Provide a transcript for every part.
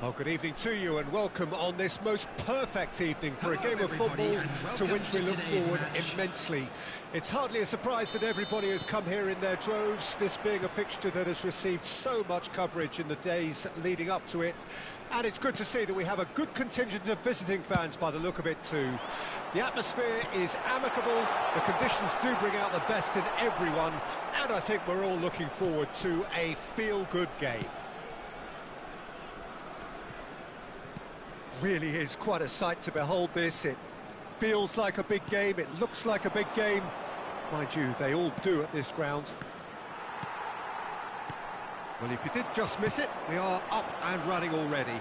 Well, good evening to you and welcome on this most perfect evening for a game of football to which we look forward immensely. It's hardly a surprise that everybody has come here in their droves, this being a fixture that has received so much coverage in the days leading up to it. And it's good to see that we have a good contingent of visiting fans by the look of it too. The atmosphere is amicable, the conditions do bring out the best in everyone, and I think we're all looking forward to a feel-good game. Really is quite a sight to behold this. It feels like a big game, it looks like a big game. Mind you, they all do at this ground. Well, if you did just miss it, we are up and running already.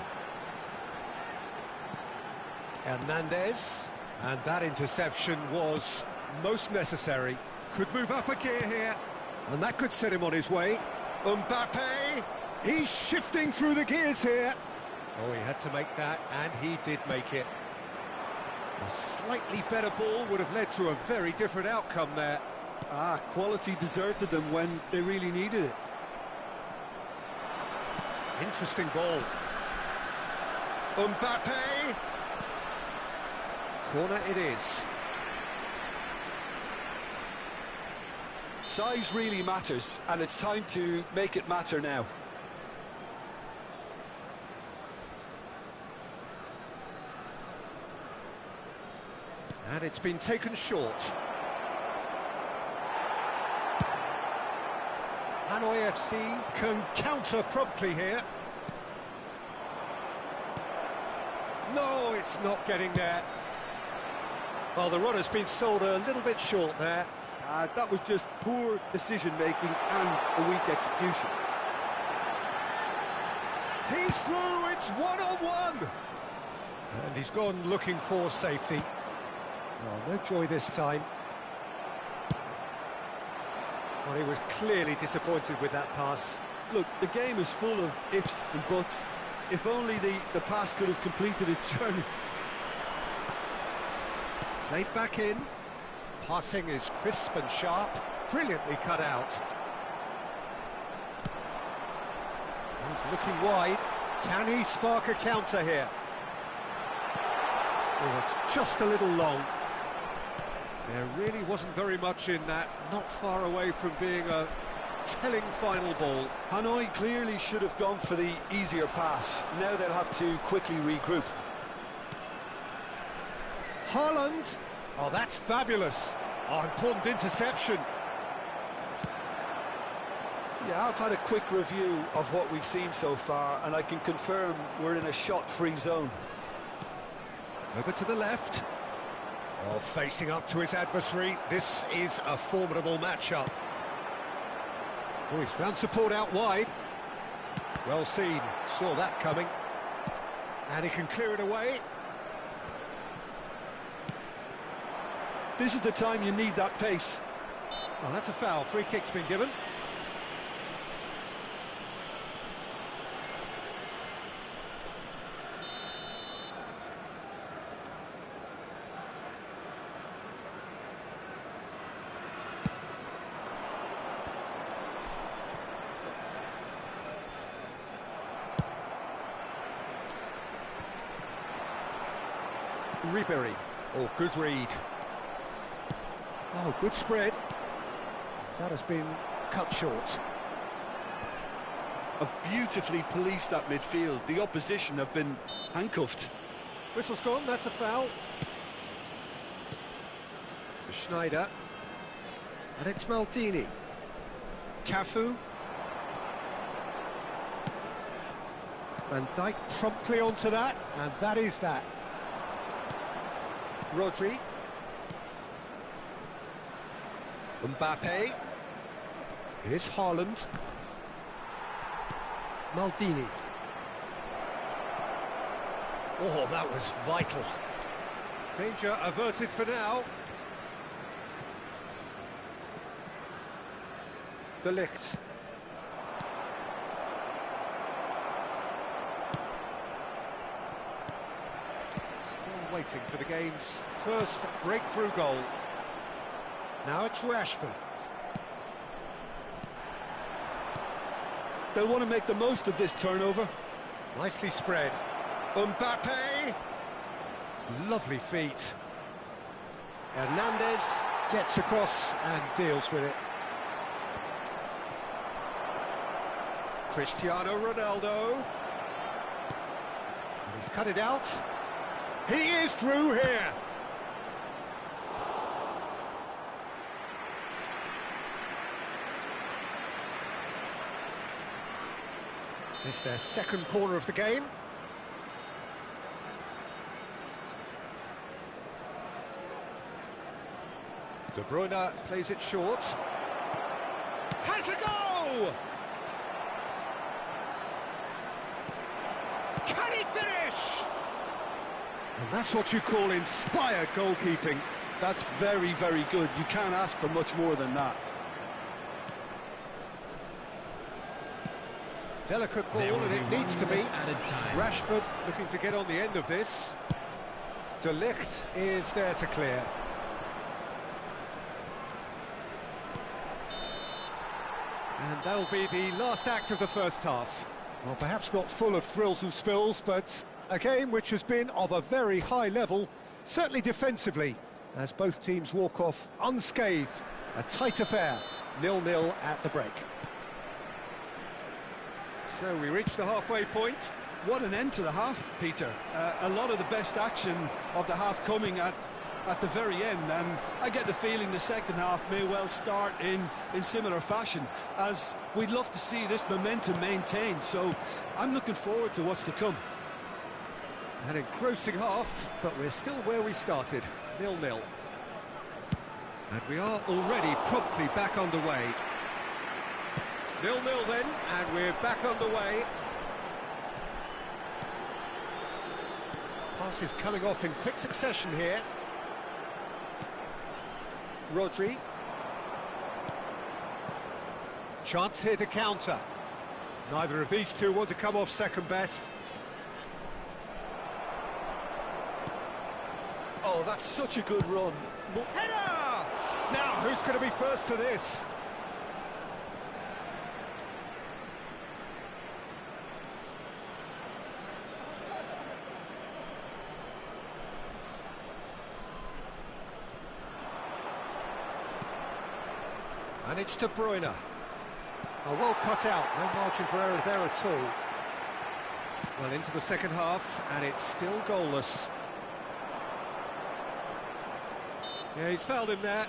Hernandez, and that interception was most necessary. Could move up a gear here, and that could set him on his way. Mbappe, he's shifting through the gears here. Oh, he had to make that, and he did make it. A slightly better ball would have led to a very different outcome there. Quality deserted them when they really needed it. Interesting ball. Mbappe! Corner it is. Size really matters, and it's time to make it matter now. And it's been taken short. Hanoi FC can counter promptly here. No, it's not getting there. Well, the runner's been sold a little bit short there. That was just poor decision-making and a weak execution. He's through, it's one-on-one! And he's gone looking for safety. Oh, no joy this time. Well, he was clearly disappointed with that pass. Look, the game is full of ifs and buts. If only the pass could have completed its journey. Played back in. Passing is crisp and sharp. Brilliantly cut out. He's looking wide. Can he spark a counter here? Oh, it's just a little long. There really wasn't very much in that, not far away from being a telling final ball. Hanoi clearly should have gone for the easier pass. Now they'll have to quickly regroup. Haaland! Oh, that's fabulous. Oh, important interception. Yeah, I've had a quick review of what we've seen so far, and I can confirm we're in a shot-free zone. Over to the left. Oh, facing up to his adversary, this is a formidable matchup. Oh, he's found support out wide. Well seen, saw that coming. And he can clear it away. This is the time you need that pace. Well, that's a foul, free kick's been given. Ribery. Oh, good read. Oh, good spread. That has been cut short. Have beautifully policed that midfield. The opposition have been handcuffed. Whistle's gone, that's a foul. Schneider. And it's Maldini. Cafu. Van Dijk promptly onto that, and that is that. Rodri. Mbappe. Here's Haaland. Maldini. Oh, that was vital. Danger averted for now. De Ligt. Still waiting for the game's first breakthrough goal. Now it's Rashford. They'll want to make the most of this turnover. Nicely spread. Mbappe. Lovely feet. Hernandez gets across and deals with it. Cristiano Ronaldo. And he's cut it out. He is through here. It's their second corner of the game. De Bruyne plays it short. Has a go! Can he finish? And that's what you call inspired goalkeeping. That's very, very good. You can't ask for much more than that. Delicate ball, and it needs to be. Rashford looking to get on the end of this. De Ligt is there to clear. And that'll be the last act of the first half. Well, perhaps not full of thrills and spills, but a game which has been of a very high level, certainly defensively, as both teams walk off unscathed. A tight affair, 0-0 at the break. So we reach the halfway point. What an end to the half, Peter. A lot of the best action of the half coming at the very end, and I get the feeling the second half may well start in similar fashion, as we'd love to see this momentum maintained, so I'm looking forward to what's to come. An engrossing half, but we're still where we started, 0-0. And we are already promptly back underway. 0-0 then, and we're back underway. Passes coming off in quick succession here. Rodri. Chance here to counter. Neither of these two want to come off second best. Oh, that's such a good run. Header! Now, who's going to be first to this? And it's De Bruyne. Oh, well cut out, no margin for error there at all. Well, into the second half, and it's still goalless. Yeah, he's fouled him there.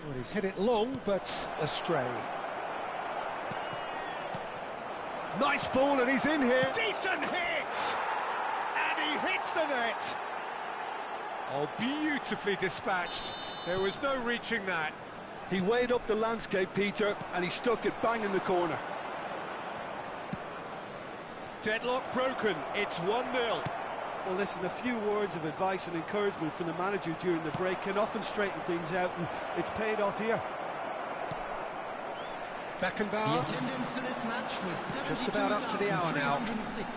Well, he's hit it long, but astray. Nice ball, and he's in here. Decent hit! And he hits the net. Oh, beautifully dispatched. There was no reaching that. He weighed up the landscape, Peter, and he stuck it bang in the corner. Deadlock broken. It's 1-0. Well, listen, a few words of advice and encouragement from the manager during the break can often straighten things out, and it's paid off here. Beckenbauer. The attendance for this match was Just about up to the hour now. 72,306.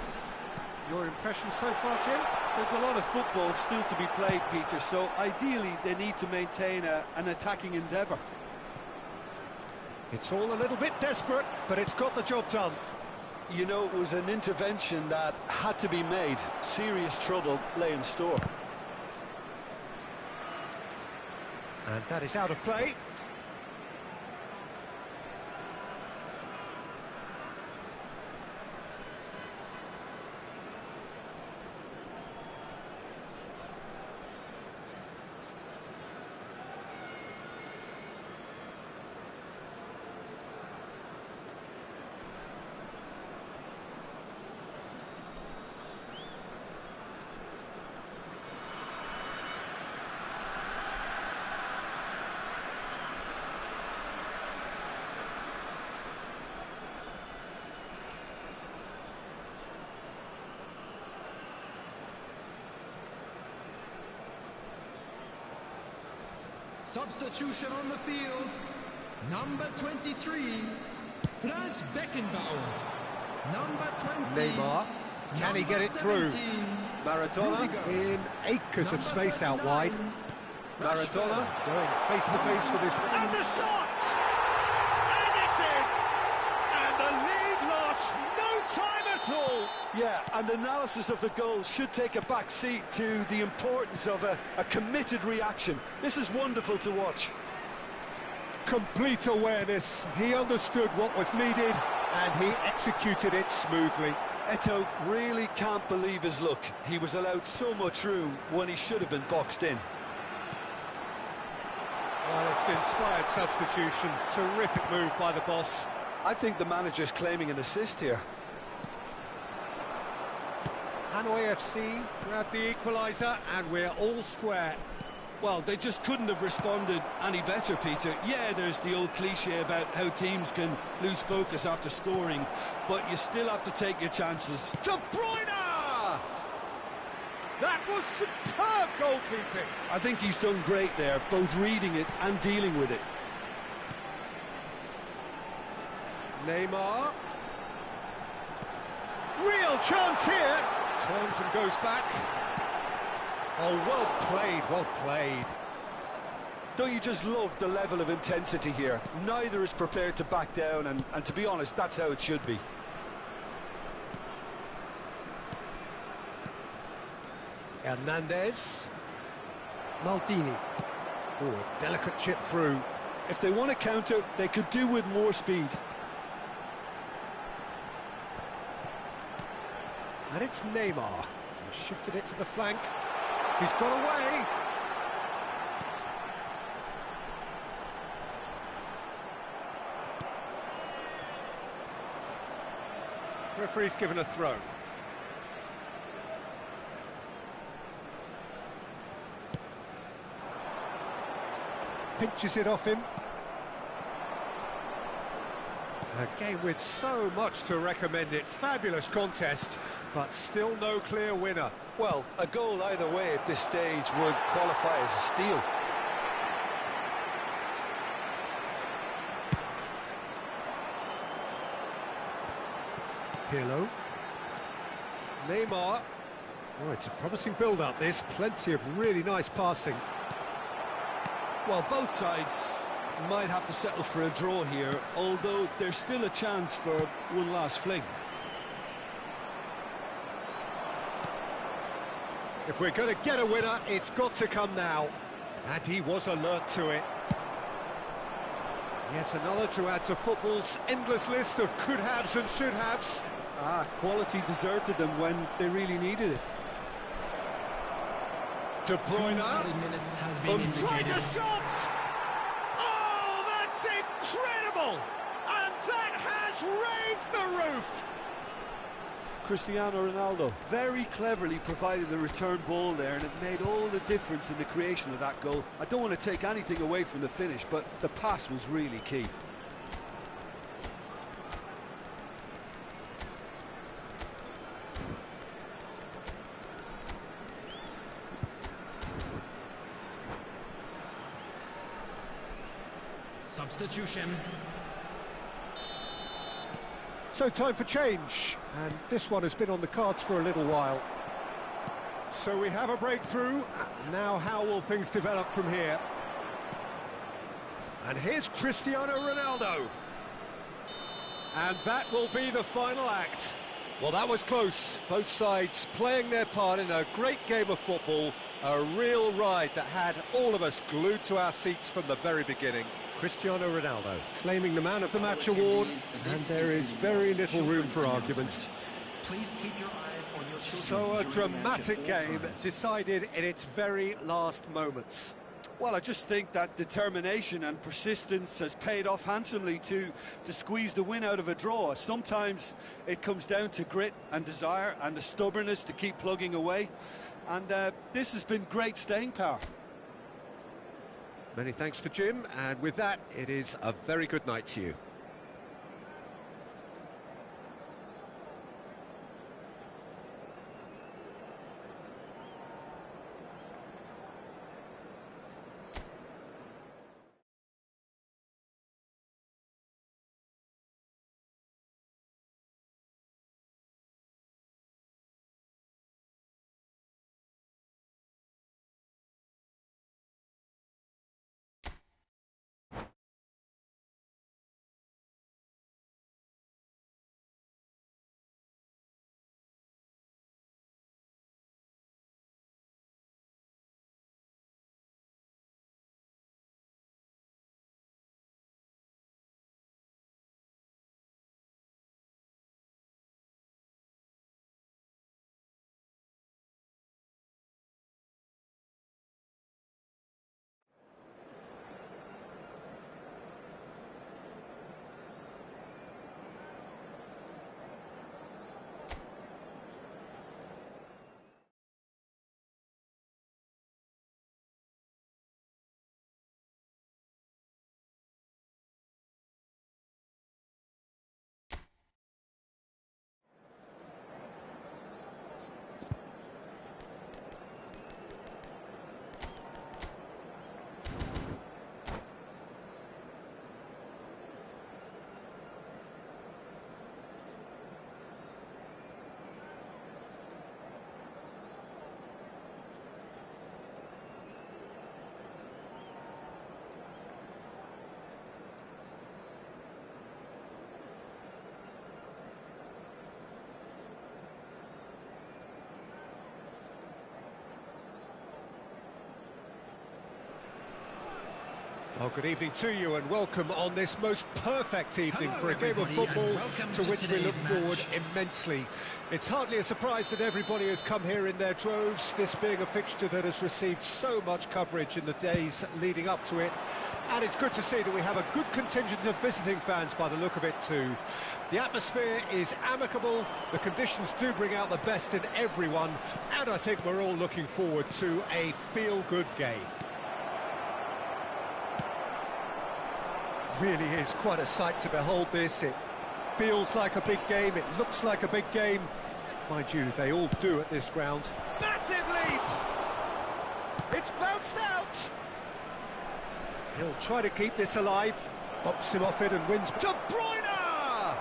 Your impression so far, Jim? There's a lot of football still to be played, Peter, so ideally they need to maintain an attacking endeavour. It's all a little bit desperate, but it's got the job done. You know, it was an intervention that had to be made. Serious trouble lay in store. And that is out of play. Substitution on the field. Number 23, Franz Beckenbauer. Number 20, Neymar. Can he get it through? Maradona in acres of space out wide. Maradona going face to face with his... And the shot! And it's in! And the lead lost no time at all! Yeah, and analysis of the goal should take a back seat to the importance of a committed reaction. This is wonderful to watch. Complete awareness. He understood what was needed and he executed it smoothly. Eto'o really can't believe his luck. He was allowed so much room when he should have been boxed in. Well, it's an inspired substitution. Terrific move by the boss. I think the manager's claiming an assist here. Hanoi FC grab the equaliser and we're all square. Well, they just couldn't have responded any better, Peter. Yeah, there's the old cliche about how teams can lose focus after scoring, but you still have to take your chances. De Bruyne! That was superb goalkeeping. I think he's done great there, both reading it and dealing with it. Neymar. Real chance here. Turns and goes back. Oh, well played, well played. Don't you just love the level of intensity here? Neither is prepared to back down, and to be honest, that's how it should be. Hernandez. Maldini. Oh, a delicate chip through. If they want to counter, they could do with more speed. And it's Neymar. He shifted it to the flank. He's got away. Referee's given a throw. Pinches it off him. A game with so much to recommend it. Fabulous contest, but still no clear winner. Well, a goal either way at this stage would qualify as a steal. Pirlo. Neymar. Oh, it's a promising build-up, this. Plenty of really nice passing. Well, both sides might have to settle for a draw here, although there's still a chance for one last fling. If we're going to get a winner, it's got to come now. And he was alert to it. Yet another to add to football's endless list of could-haves and should-haves. Quality deserted them when they really needed it. De Bruyne tries a shot! Oh, that's incredible! And that has raised the roof! Cristiano Ronaldo very cleverly provided the return ball there, and it made all the difference in the creation of that goal. I don't want to take anything away from the finish, but the pass was really key. Substitution. So time for change, and this one has been on the cards for a little while. So we have a breakthrough. Now how will things develop from here? And here's Cristiano Ronaldo. And that will be the final act. Well, that was close. Both sides playing their part in a great game of football. A real ride that had all of us glued to our seats from the very beginning. Cristiano Ronaldo claiming the Man of the Match award, and there is very little room for argument. Please keep your eyes on your So a dramatic game decided in its very last moments. Well, I just think that determination and persistence has paid off handsomely to squeeze the win out of a draw. Sometimes it comes down to grit and desire and the stubbornness to keep plugging away. And this has been great staying power. Many thanks to Jim, and with that, it is a very good night to you. Well, good evening to you and welcome on this most perfect evening for a game of football to which we look forward immensely. It's hardly a surprise that everybody has come here in their droves, this being a fixture that has received so much coverage in the days leading up to it. And it's good to see that we have a good contingent of visiting fans by the look of it too. The atmosphere is amicable, the conditions do bring out the best in everyone, and I think we're all looking forward to a feel-good game. Really is quite a sight to behold this. It feels like a big game, it looks like a big game. Mind you, they all do at this ground. Massive lead! It's bounced out! He'll try to keep this alive, bumps him off it and wins. De Bruyne!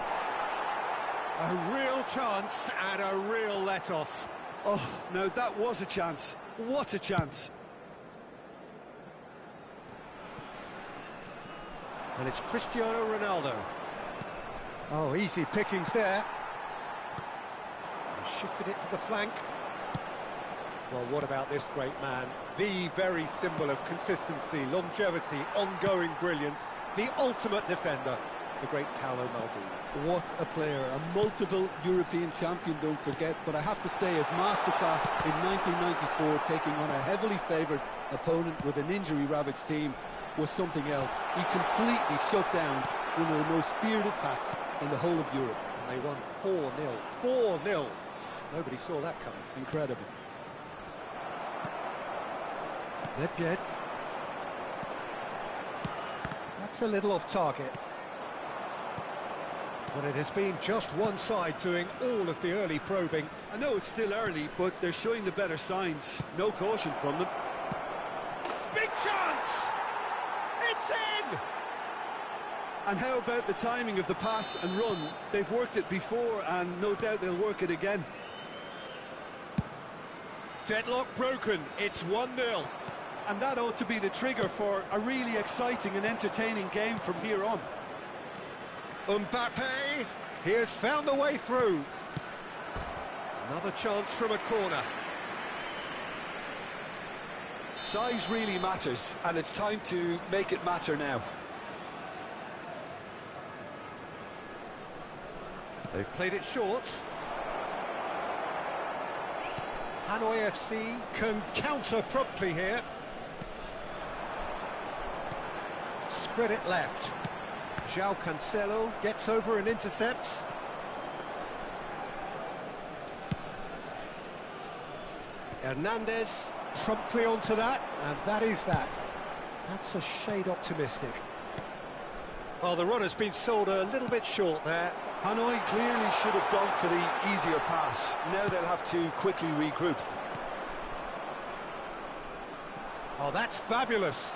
A real chance and a real let-off. Oh, no, that was a chance. What a chance. And it's Cristiano Ronaldo. Oh, easy pickings there. He shifted it to the flank. Well, what about this great man? The very symbol of consistency, longevity, ongoing brilliance. The ultimate defender, the great Paolo Maldini. What a player, a multiple European champion, don't forget. But I have to say, his masterclass in 1994, taking on a heavily favoured opponent with an injury-ravaged team, was something else. He completely shut down one of the most feared attacks in the whole of Europe. And they won 4-0. 4-0. Nobody saw that coming. Incredible. Nedved. That's a little off target. But it has been just one side doing all of the early probing. I know it's still early, but they're showing the better signs. No caution from them. Big chance! It's in! And how about the timing of the pass and run? They've worked it before and no doubt they'll work it again. Deadlock broken, it's 1-0. And that ought to be the trigger for a really exciting and entertaining game from here on. Mbappe, he has found the way through. Another chance from a corner. Size really matters, and it's time to make it matter now. They've played it short. Hanoi FC can counter promptly here. Spread it left. João Cancelo gets over and intercepts. Hernandez promptly onto that, and that is that. That's a shade optimistic. Well, the run has been sold a little bit short there. Hanoi clearly should have gone for the easier pass. Now they'll have to quickly regroup. Oh, that's fabulous.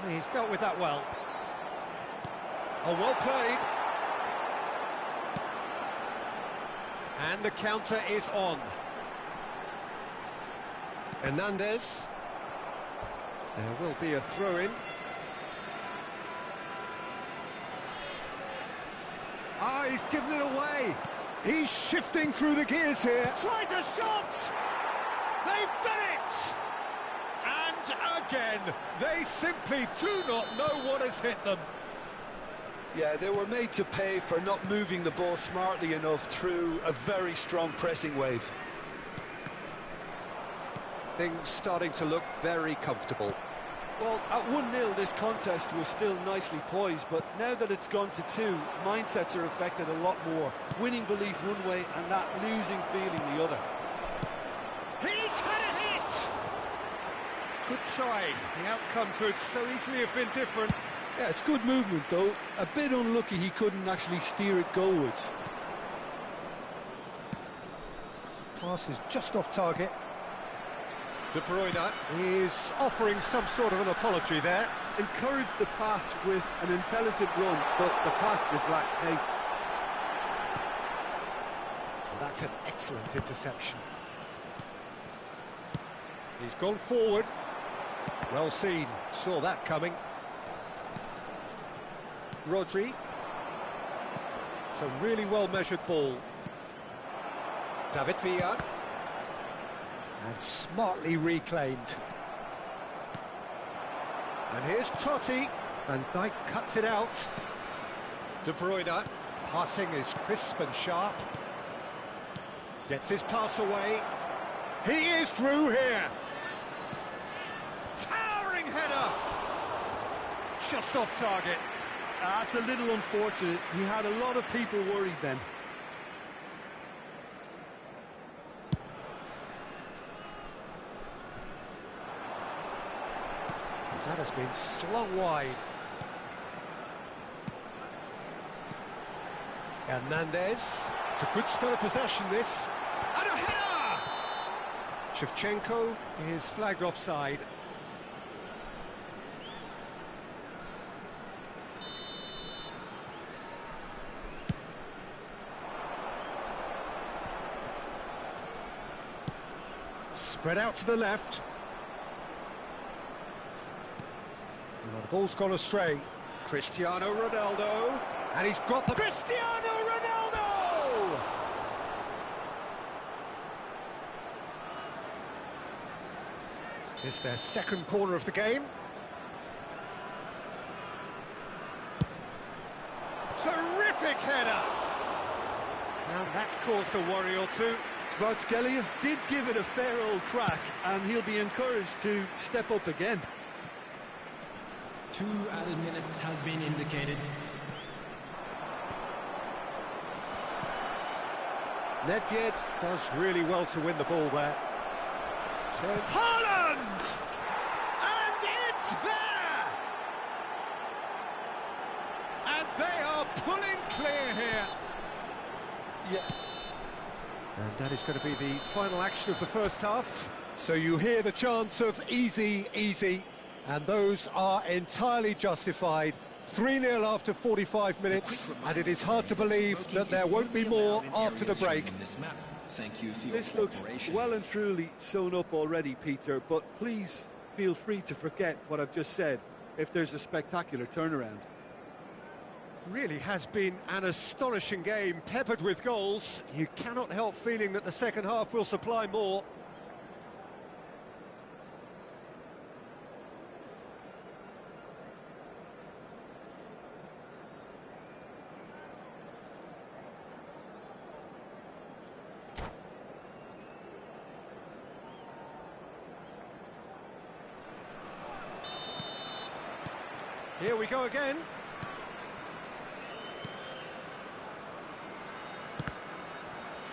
He's dealt with that well. Oh, well played. And the counter is on. Hernandez. There will be a throw-in. Ah, he's given it away. He's shifting through the gears here. Tries a shot. They've done it. And again, they simply do not know what has hit them. Yeah, they were made to pay for not moving the ball smartly enough through a very strong pressing wave. Things starting to look very comfortable. Well, at 1-0 this contest was still nicely poised, but now that it's gone to 2, mindsets are affected a lot more. Winning belief one way and that losing feeling the other. He's had a hit! Good try. The outcome could so easily have been different. Yeah, it's good movement though. A bit unlucky he couldn't actually steer it goalwards. Pass is just off target. De Bruyne He's offering some sort of an apology there. encouraged the pass with an intelligent run, but the pass just lacked pace. Well, that's an excellent interception. He's gone forward. Well seen, saw that coming. Rodri. It's a really well-measured ball. David Villa. And smartly reclaimed. And here's Totti. Van Dijk cuts it out. De Bruyne. Passing is crisp and sharp. Gets his pass away. He is through here. Towering header. Just off target. That's a little unfortunate. He had a lot of people worried then. That has been slung wide. Hernandez. It's a good spell of possession, this. And a header! Shevchenko is flagged offside. Spread out to the left. Well, the ball's gone astray. Cristiano Ronaldo. And he's got the... Cristiano Ronaldo! It's their second corner of the game. Terrific header! And that's caused a worry or two. Kvaratskhelia did give it a fair old crack, and he'll be encouraged to step up again. 2 added minutes has been indicated. Nedved does really well to win the ball there. Haaland! And it's there! And they are pulling clear here. Yeah. And that is going to be the final action of the first half. So you hear the chants of easy, easy, and those are entirely justified. 3-0 after 45 minutes, and it is hard to believe that there won't be more after the break. This looks well and truly sewn up already, Peter, but please feel free to forget what I've just said if there's a spectacular turnaround. Really has been an astonishing game, peppered with goals. You cannot help feeling that the second half will supply more. Here we go again.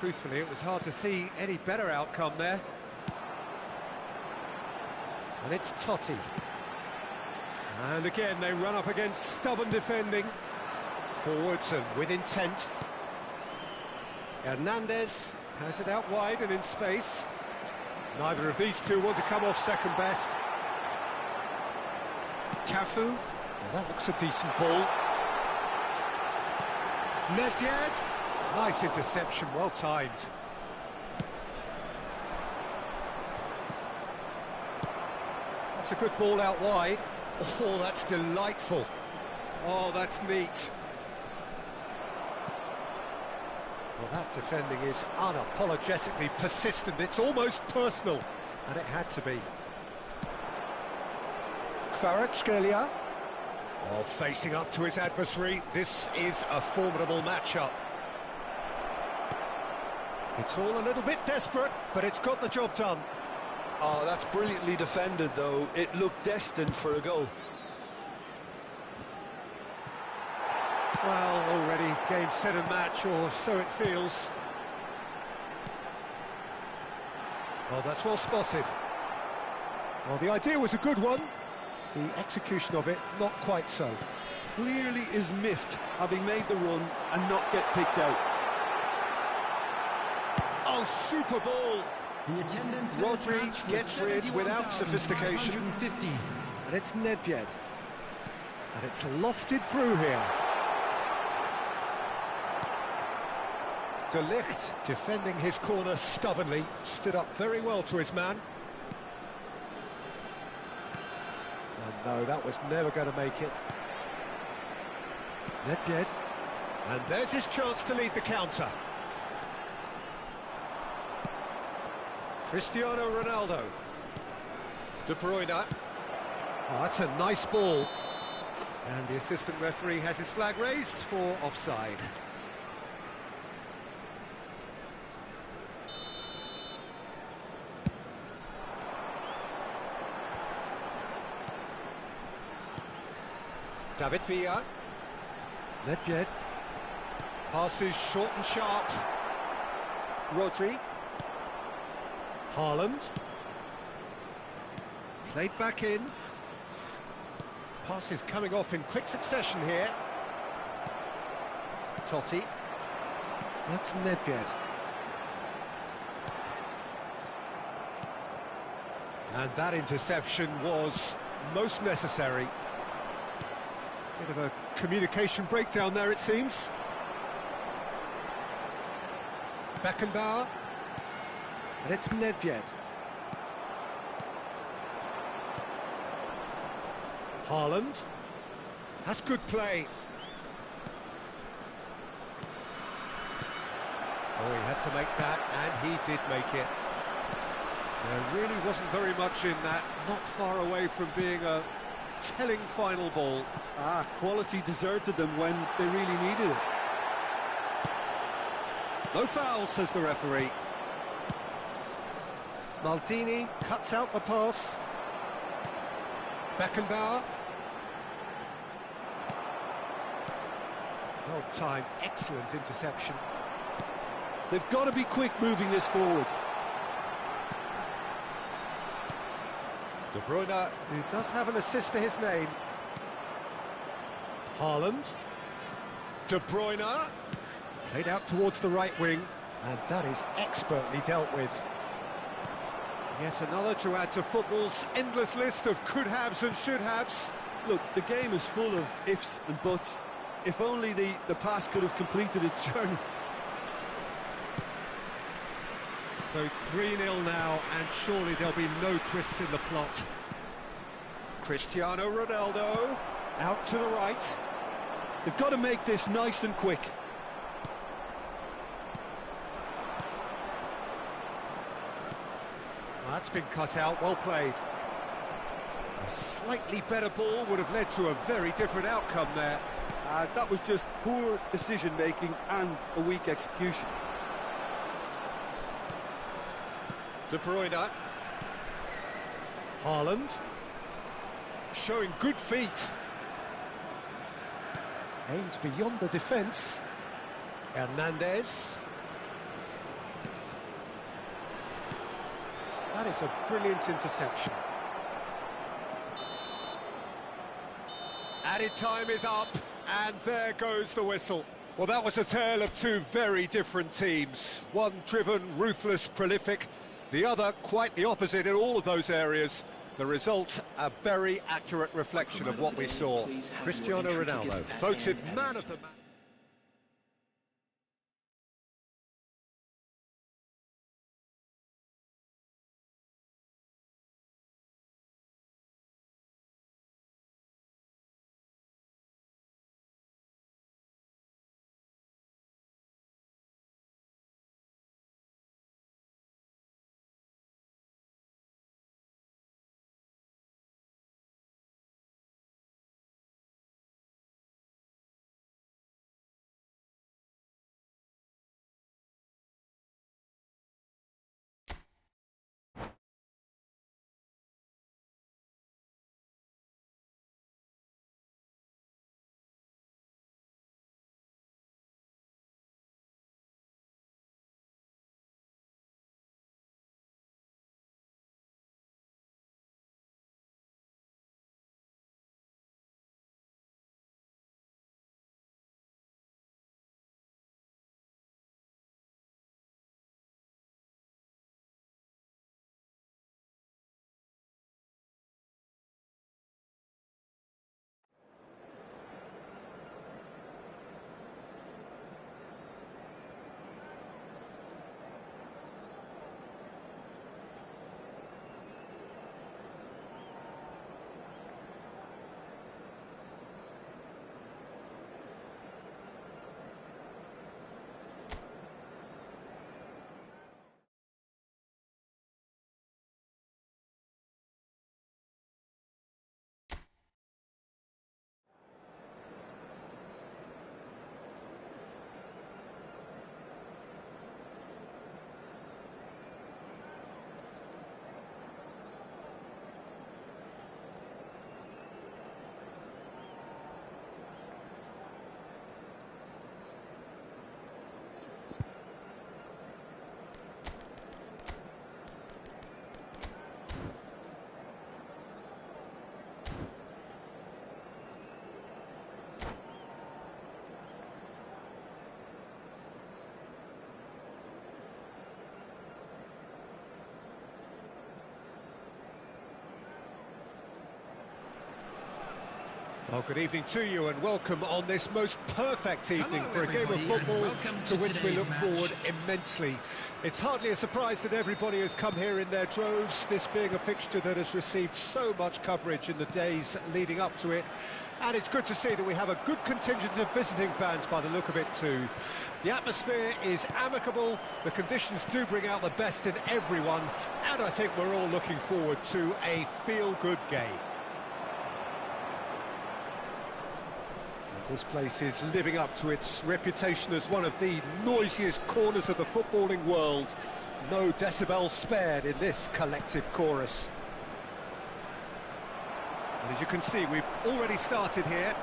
Truthfully, it was hard to see any better outcome there. And it's Totti. And again, they run up against stubborn defending. Forwards and with intent. Hernandez has it out wide and in space. Neither of these two want to come off second best. Cafu. Well, that looks a decent ball. Nedved. Nice interception, well timed. That's a good ball out wide. Oh, that's delightful. Oh, that's neat. Well, that defending is unapologetically persistent. It's almost personal, and it had to be. Kvaratskhelia. Oh, facing up to his adversary. This is a formidable matchup. It's all a little bit desperate, but it's got the job done. Oh, that's brilliantly defended, though. It looked destined for a goal. Well, already game, set and match, or so it feels. Well, that's well spotted. Well, the idea was a good one. The execution of it, not quite so. Clearly is miffed, having made the run and not get picked out. Oh, Oh, super ball. The attendance for this Rodri match was gets rid without sophistication. 71,550. And it's Nedved. And it's lofted through here. De Ligt, defending his corner stubbornly, stood up very well to his man. And no, that was never going to make it. Nedved. And there's his chance to lead the counter. Cristiano Ronaldo. De Bruyne. Oh, that's a nice ball. And the assistant referee has his flag raised for offside. David Villa. Nedved. Passes short and sharp. Rodri. Haaland. Played back in. Passes coming off in quick succession here. Totti. That's Nedved. And that interception was most necessary. Bit of a communication breakdown there, it seems. Beckenbauer. And it's Nedved. Haaland. That's good play. Oh, he had to make that, and he did make it. There really wasn't very much in that, not far away from being a telling final ball. Quality deserted them when they really needed it. No foul, says the referee. Maldini cuts out the pass. Beckenbauer. Well timed, excellent interception. They've got to be quick moving this forward. De Bruyne, who does have an assist to his name. Haaland. De Bruyne. Played out towards the right wing, and that is expertly dealt with. Yet another to add to football's endless list of could-haves and should-haves. Look, the game is full of ifs and buts. If only the pass could have completed its journey. So 3-0 now, and surely there'll be no twists in the plot. Cristiano Ronaldo, out to the right. They've got to make this nice and quick. Well, that's been cut out, well played. A slightly better ball would have led to a very different outcome there. That was just poor decision-making and a weak execution. De Bruyne. Haaland. Showing good feet. Aimed beyond the defence. Hernandez. That is a brilliant interception. Added time is up, and there goes the whistle. Well, that was a tale of two very different teams. One driven, ruthless, prolific. The other quite the opposite in all of those areas. The result, a very accurate reflection of what we saw. Cristiano Ronaldo, voted man of the match. Well, good evening to you and welcome on this most perfect evening for a game of football to which we look forward immensely. It's hardly a surprise that everybody has come here in their droves, this being a fixture that has received so much coverage in the days leading up to it. And it's good to see that we have a good contingent of visiting fans by the look of it too. The atmosphere is amicable, the conditions do bring out the best in everyone, and I think we're all looking forward to a feel-good game. This place is living up to its reputation as one of the noisiest corners of the footballing world. No decibels spared in this collective chorus. And as you can see, we've already started here.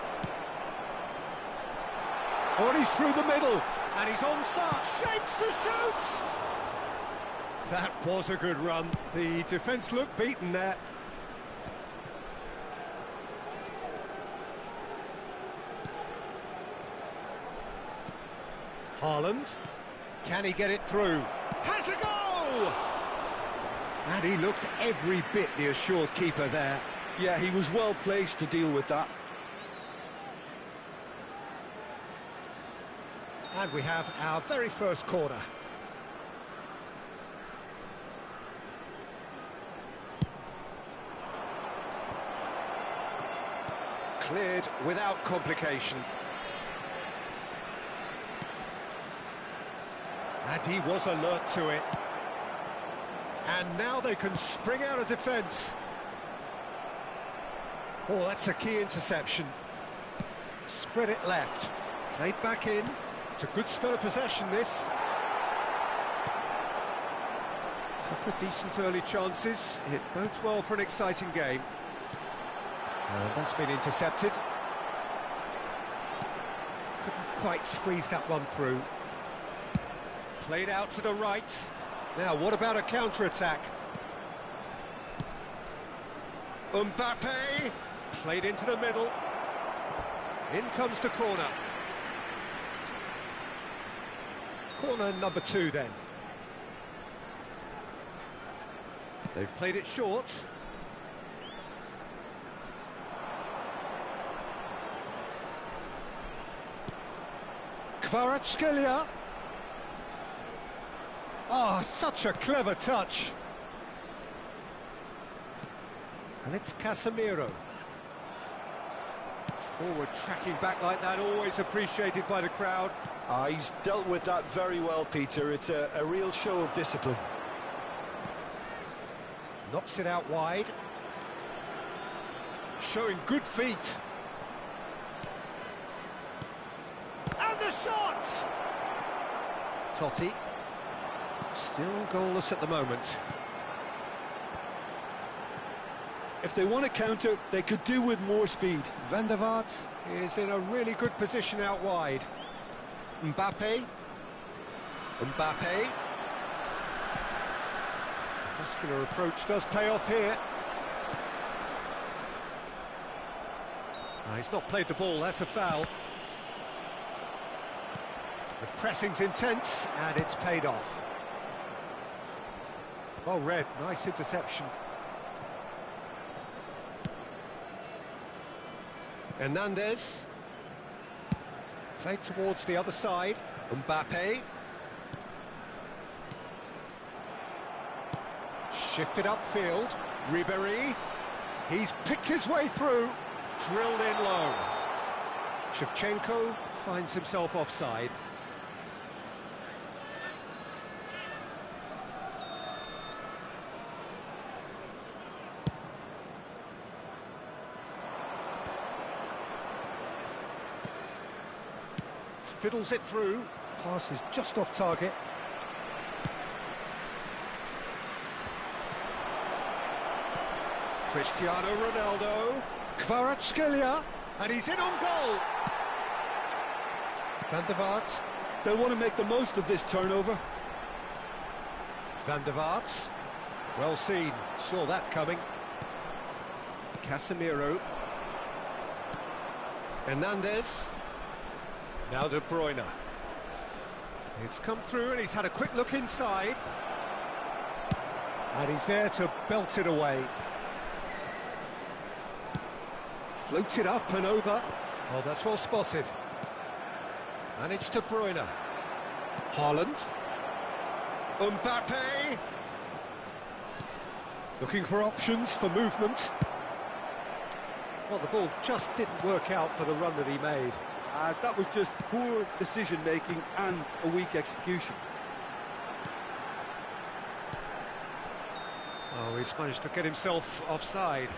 Oh, and he's through the middle, and he's onside, shapes to shoot! That was a good run. The defence looked beaten there. Haaland, can he get it through? Has a go! And he looked every bit the assured keeper there. Yeah, he was well placed to deal with that. And we have our very first corner. Cleared without complication. And he was alert to it. And now they can spring out of defence. Oh, that's a key interception. Spread it left. Played back in. It's a good spell of possession, this. Couple of decent early chances. It bodes well for an exciting game. And that's been intercepted. Couldn't quite squeeze that one through. Played out to the right. Now, what about a counter-attack? Mbappe! Played into the middle. In comes the corner. Corner number 2, then. They've played it short. Kvaratskhelia. Oh, such a clever touch. And it's Casemiro. Forward tracking back like that, always appreciated by the crowd. He's dealt with that very well, Peter. It's a real show of discipline. Knocks it out wide. Showing good feet. And the shot! Totti. Still goalless at the moment. If they want to counter, they could do with more speed. Van der Vaart is in a really good position out wide. Mbappe. Mbappe. Muscular approach does pay off here. He's not played the ball, that's a foul. The pressing's intense, and it's paid off. Well read, nice interception. Hernandez. Played towards the other side. Mbappe. Shifted upfield. Ribéry. He's picked his way through. Drilled in low. Shevchenko finds himself offside. Fiddles it through. Pass is just off target. Cristiano Ronaldo. Kvaratskhelia. And he's in on goal. Van der Vaart. they'll want to make the most of this turnover. Van der Vaart. Well seen, saw that coming. Casemiro. Hernandez. Now De Bruyne. It's come through and he's had a quick look inside. And he's there to belt it away. Floated up and over. Oh, that's well spotted. And it's De Bruyne. Haaland. Mbappe. Looking for options for movement. Well, the ball just didn't work out for the run that he made. That was just poor decision-making and a weak execution. Oh, he's managed to get himself offside.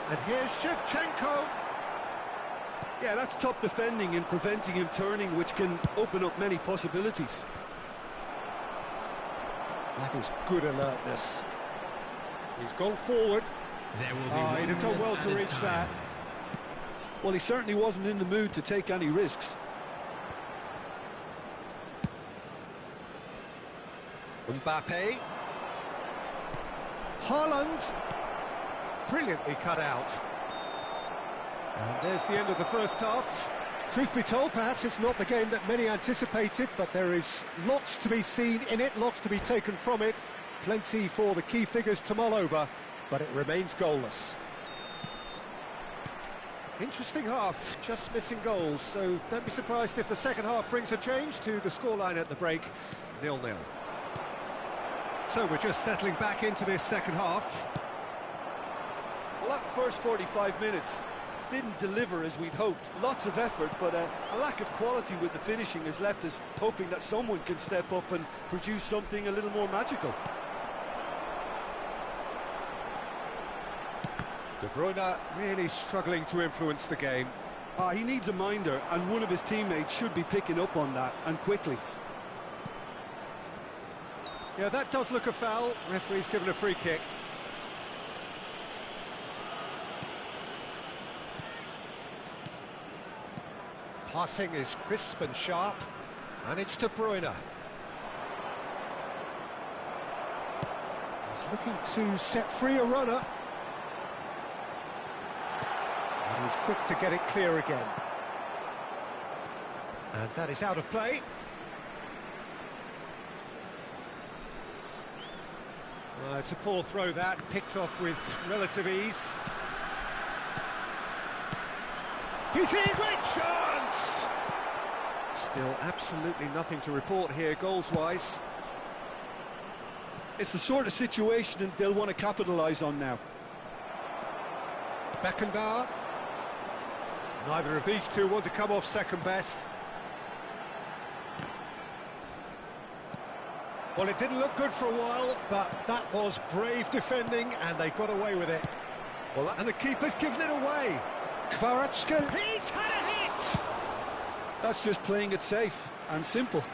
And here's Shevchenko. Yeah, that's top defending and preventing him turning, which can open up many possibilities. That is good alertness. He's gone forward. There will be He'd have done well to reach that. Well, he certainly wasn't in the mood to take any risks. Mbappe. Haaland. Brilliantly cut out. And there's the end of the first half. Truth be told, perhaps it's not the game that many anticipated, but there is lots to be seen in it, lots to be taken from it. Plenty for the key figures to mull over, but it remains goalless. Interesting half, just missing goals, so don't be surprised if the second half brings a change to the scoreline at the break, 0-0. So we're just settling back into this second half. Well, that first 45 minutes didn't deliver as we'd hoped. Lots of effort, but a lack of quality with the finishing has left us hoping that someone can step up and produce something a little more magical. De Bruyne really struggling to influence the game. He needs a minder, and one of his teammates should be picking up on that, and quickly. Yeah, that does look a foul. Referee's given a free kick. Passing is crisp and sharp, and it's De Bruyne. He's looking to set free a runner. And he's quick to get it clear again. And that is out of play. It's a poor throw that, picked off with relative ease. He's in, great chance! Still absolutely nothing to report here, goals-wise. It's the sort of situation they'll want to capitalise on now. Beckenbauer. Neither of these two want to come off second best. Well, it didn't look good for a while, but that was brave defending, and they got away with it. Well, and the keeper's given it away. Kvaratskhelia. He's had a hit! That's just playing it safe and simple.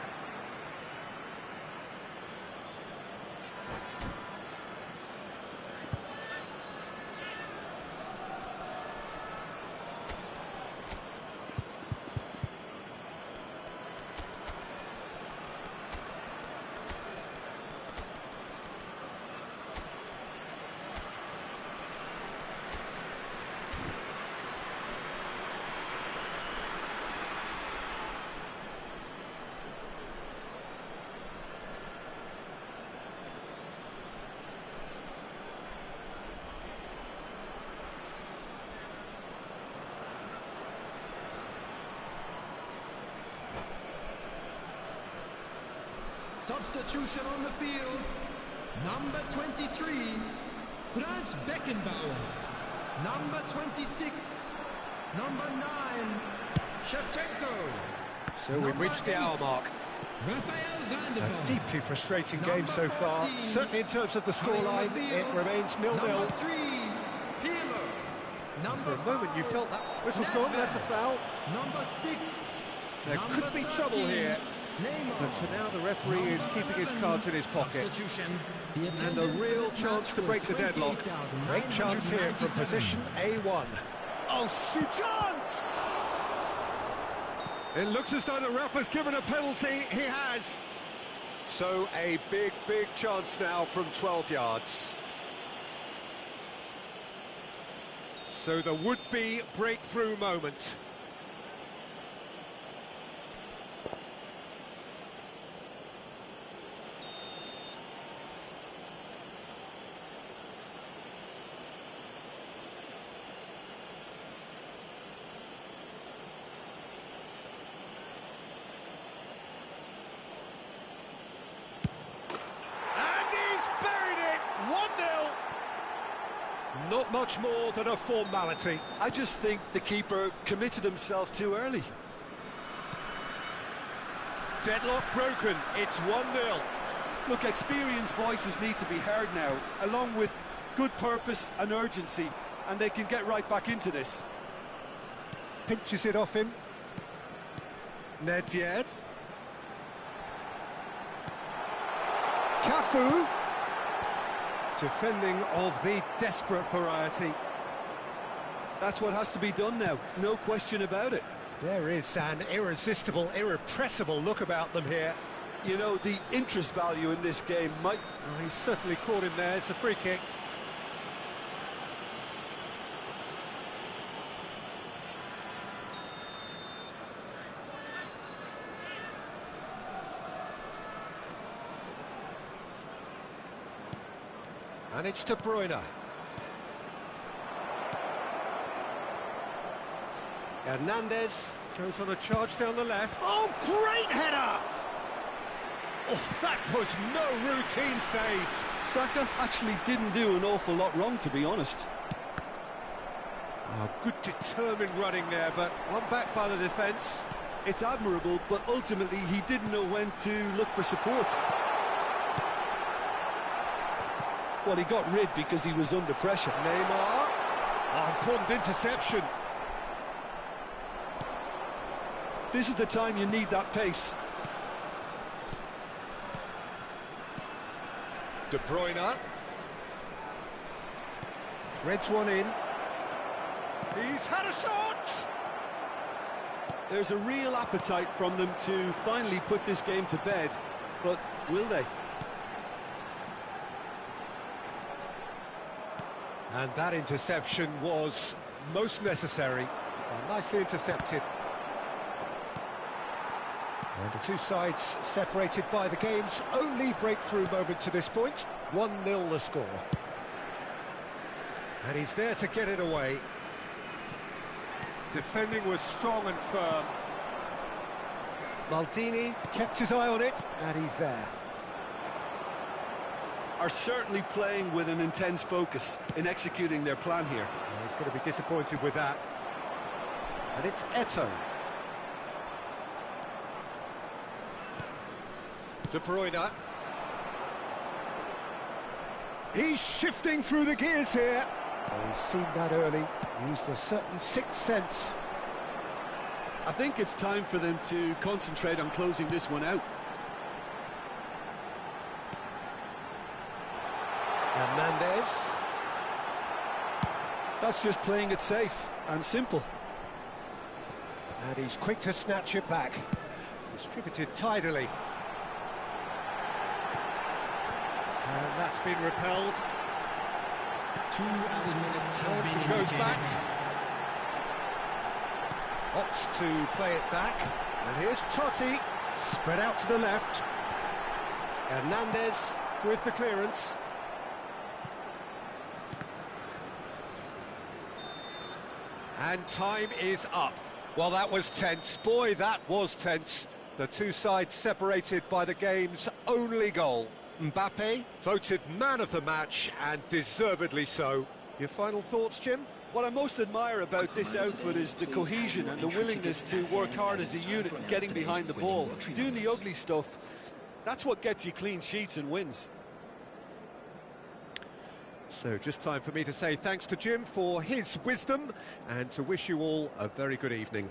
Substitution on the field. Number 23, Franz Beckenbauer. Number 26, number 9, Shevchenko. So we've reached the hour mark. Rafael Van der A Vaart. deeply frustrating game Number so far. 14, Certainly in terms of the scoreline, it remains 0-0. Number 3, Healer. For a moment you felt that whistle's gone, that's a foul. Number 6. There could be trouble here, but for now the referee is keeping his cards in his pocket. And a real chance to break the deadlock. Great chance here from position A1. Oh, chance! It looks as though the ref has given a penalty. He has. So a big chance now from 12 yards. So the would-be breakthrough moment. Not much more than a formality. I just think the keeper committed himself too early. Deadlock broken, it's 1-0. Look, experienced voices need to be heard now, along with good purpose and urgency, and they can get right back into this. Pinches it off him. Nedved. Cafu. Defending of the desperate variety. That's what has to be done now, no question about it. There is an irresistible, irrepressible look about them here. You know, the interest value in this game might... Oh, he's certainly caught him there, it's a free kick. And it's De Bruyne. Hernandez goes on a charge down the left. Oh, great header! Oh, that was no routine save. Saka actually didn't do an awful lot wrong, to be honest. Oh, good determined running there, but one back by the defence. It's admirable, but ultimately he didn't know when to look for support. Well, he got rid because he was under pressure. Neymar. Oh, important interception. This is the time you need that pace. De Bruyne. Threads one in. He's had a shot! There's a real appetite from them to finally put this game to bed, but will they? And that interception was most necessary. Well, nicely intercepted. And the two sides separated by the game's only breakthrough moment to this point. 1-0 the score. And he's there to get it away. Defending was strong and firm. Maldini kept his eye on it, and he's there. Are certainly playing with an intense focus in executing their plan here. Well, he's going to be disappointed with that. And it's Eto'o. De Bruyne. He's shifting through the gears here. Oh, he's seen that early. Used a certain sixth sense. I think it's time for them to concentrate on closing this one out. Hernandez. That's just playing it safe and simple. And he's quick to snatch it back. Distributed tidily. And that's been repelled. 2 added minutes. Thompson goes back. Opts to play it back. And here's Totti. Spread out to the left. Hernandez with the clearance. And time is up. Well, that was tense. Boy, that was tense. The two sides separated by the game's only goal. Mbappe voted man of the match, and deservedly so. Your final thoughts, Jim? What I most admire about this outfit is the cohesion and the willingness to work hard as a unit, getting behind the ball, doing the ugly stuff. That's what gets you clean sheets and wins. So just time for me to say thanks to Jim for his wisdom and to wish you all a very good evening.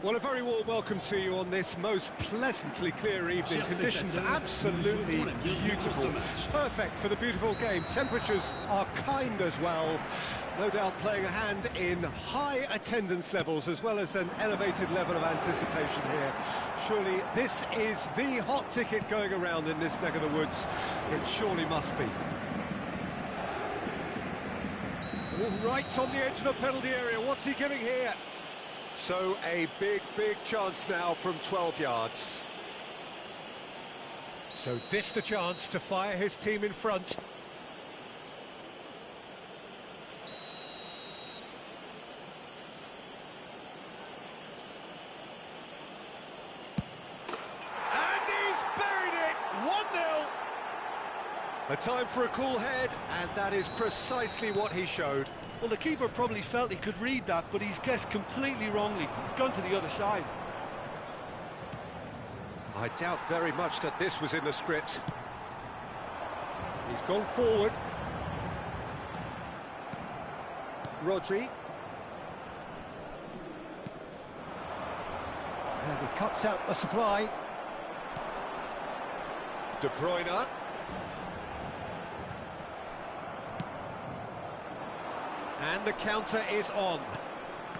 Well, a very warm welcome to you on this most pleasantly clear evening. Conditions absolutely beautiful. Perfect for the beautiful game. Temperatures are kind as well. No doubt playing a hand in high attendance levels as well as an elevated level of anticipation here. Surely this is the hot ticket going around in this neck of the woods. It surely must be. All right on the edge of the penalty area. What's he giving here? So a big chance now from 12 yards. So this the chance to fire his team in front. And he's buried it! 1-0! A time for a cool head, and that is precisely what he showed. Well, the keeper probably felt he could read that, but he's guessed completely wrongly. He's gone to the other side. I doubt very much that this was in the script. He's gone forward. Rodri. And he cuts out the supply. De Bruyne. And the counter is on.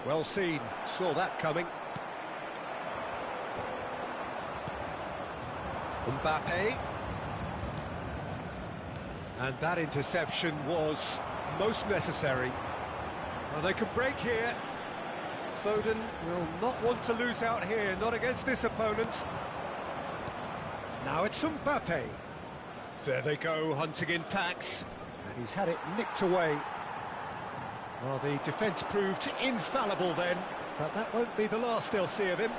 Well seen, saw that coming. Mbappe. And that interception was most necessary. Well, they could break here. Foden will not want to lose out here, not against this opponent. Now it's Mbappe. There they go, hunting in packs. And he's had it nicked away. Well, the defence proved infallible then, but that won't be the last they'll see of him.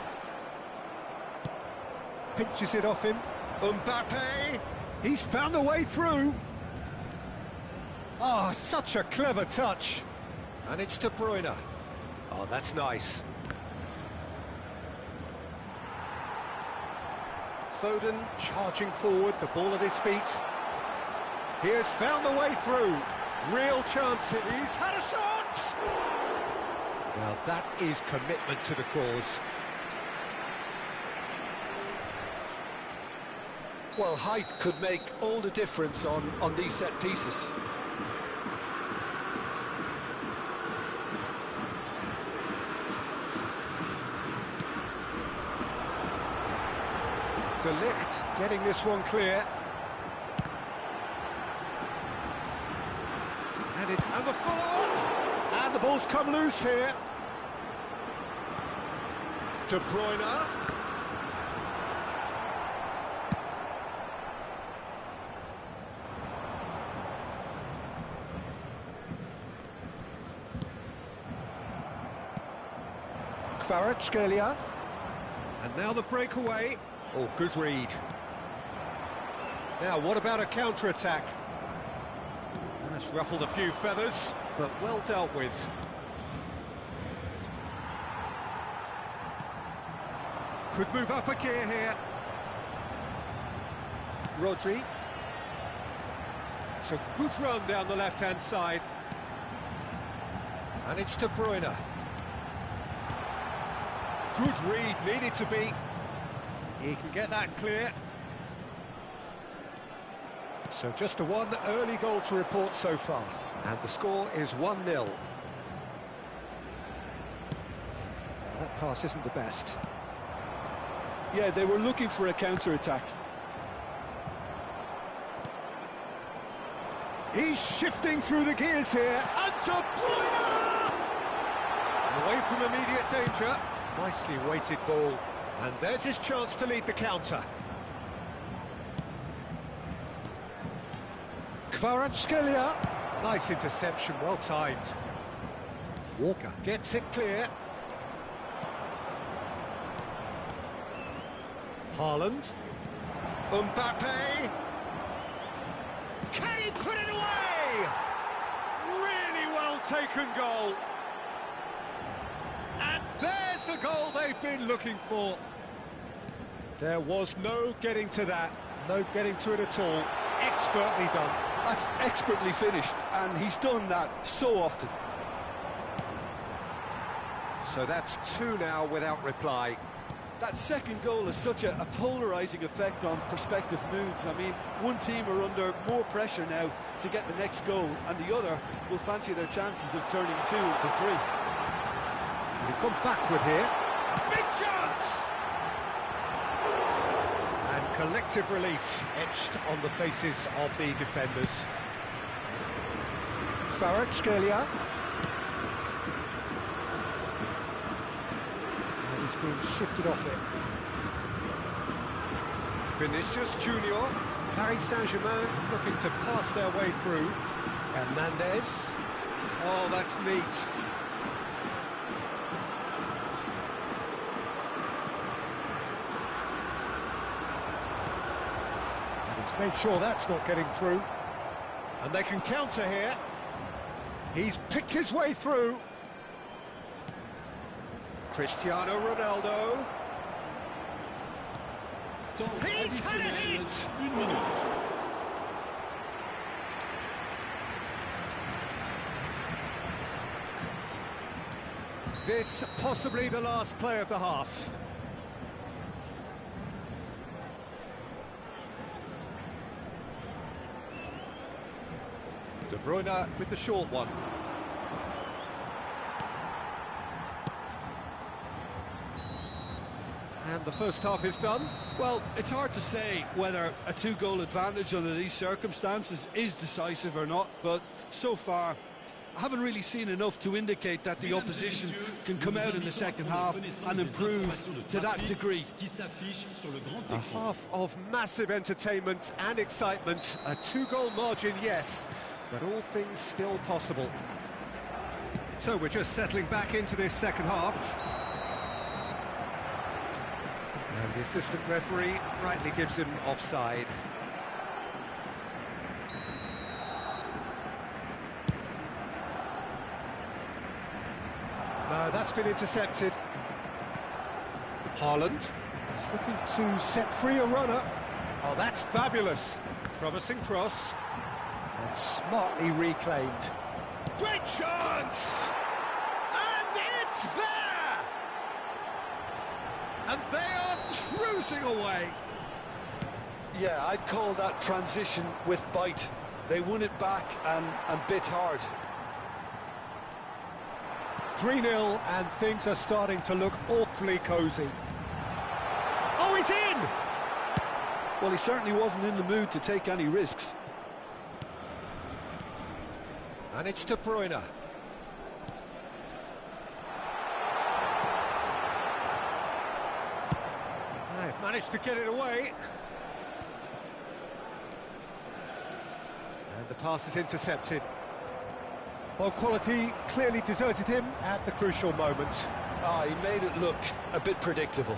Pinches it off him. Mbappe! He's found a way through. Oh, such a clever touch. And it's De Bruyne. Oh, that's nice. Foden charging forward, the ball at his feet. He has found a way through. Real chance, he's had a shot! Well, that is commitment to the cause. Well, height could make all the difference on these set pieces. De Ligt getting this one clear. And the follow-up! And the ball's come loose here. De Bruyne. Kvaratskhelia. And now the breakaway. Oh, good read. Now, what about a counter-attack? That's ruffled a few feathers, but well dealt with. Could move up a gear here. Rodri. It's a good run down the left-hand side. And it's De Bruyne. Good read, needed to be. He can get that clear. So just the one early goal to report so far. And the score is 1-0. That pass isn't the best. Yeah, they were looking for a counter-attack. He's shifting through the gears here. And De Bruyne! Away from immediate danger. Nicely weighted ball. And there's his chance to lead the counter. Kvaratskhelia. Nice interception, well timed. Walker gets it clear. Haaland. Mbappe. Can he put it away? Really well taken goal. And there's the goal they've been looking for. There was no getting to that, no getting to it at all. Expertly done. That's expertly finished, and he's done that so often. So that's two now without reply. That second goal has such a polarising effect on prospective moods. I mean, one team are under more pressure now to get the next goal, and the other will fancy their chances of turning 2 into 3. He's gone backward here. Big chance! And collective relief etched on the faces of the defenders. Kvaratskhelia. And he's being shifted off it. Vinicius Junior. Paris Saint-Germain looking to pass their way through. Hernandez. Oh, that's neat. Made sure that's not getting through. And they can counter here. He's picked his way through. Cristiano Ronaldo. He's had a hit! This possibly the last play of the half. De Bruyne with the short one. And the first half is done. Well, it's hard to say whether a 2-goal advantage under these circumstances is decisive or not, but so far I haven't really seen enough to indicate that the opposition can come out in the second half and improve to that degree. A half of massive entertainment and excitement. A 2-goal margin, yes, but all things still possible. So we're just settling back into this second half. And the assistant referee rightly gives him offside. No, that's been intercepted. Haaland is looking to set free a runner. Oh, that's fabulous. Promising cross. And smartly reclaimed. Great chance! And it's there! And they are cruising away. Yeah, I'd call that transition with bite. They won it back and bit hard. 3-0 and things are starting to look awfully cosy. Oh, he's in! Well, he certainly wasn't in the mood to take any risks. And it's De Bruyne. They've managed to get it away. And the pass is intercepted. Well, quality clearly deserted him at the crucial moment. He made it look a bit predictable.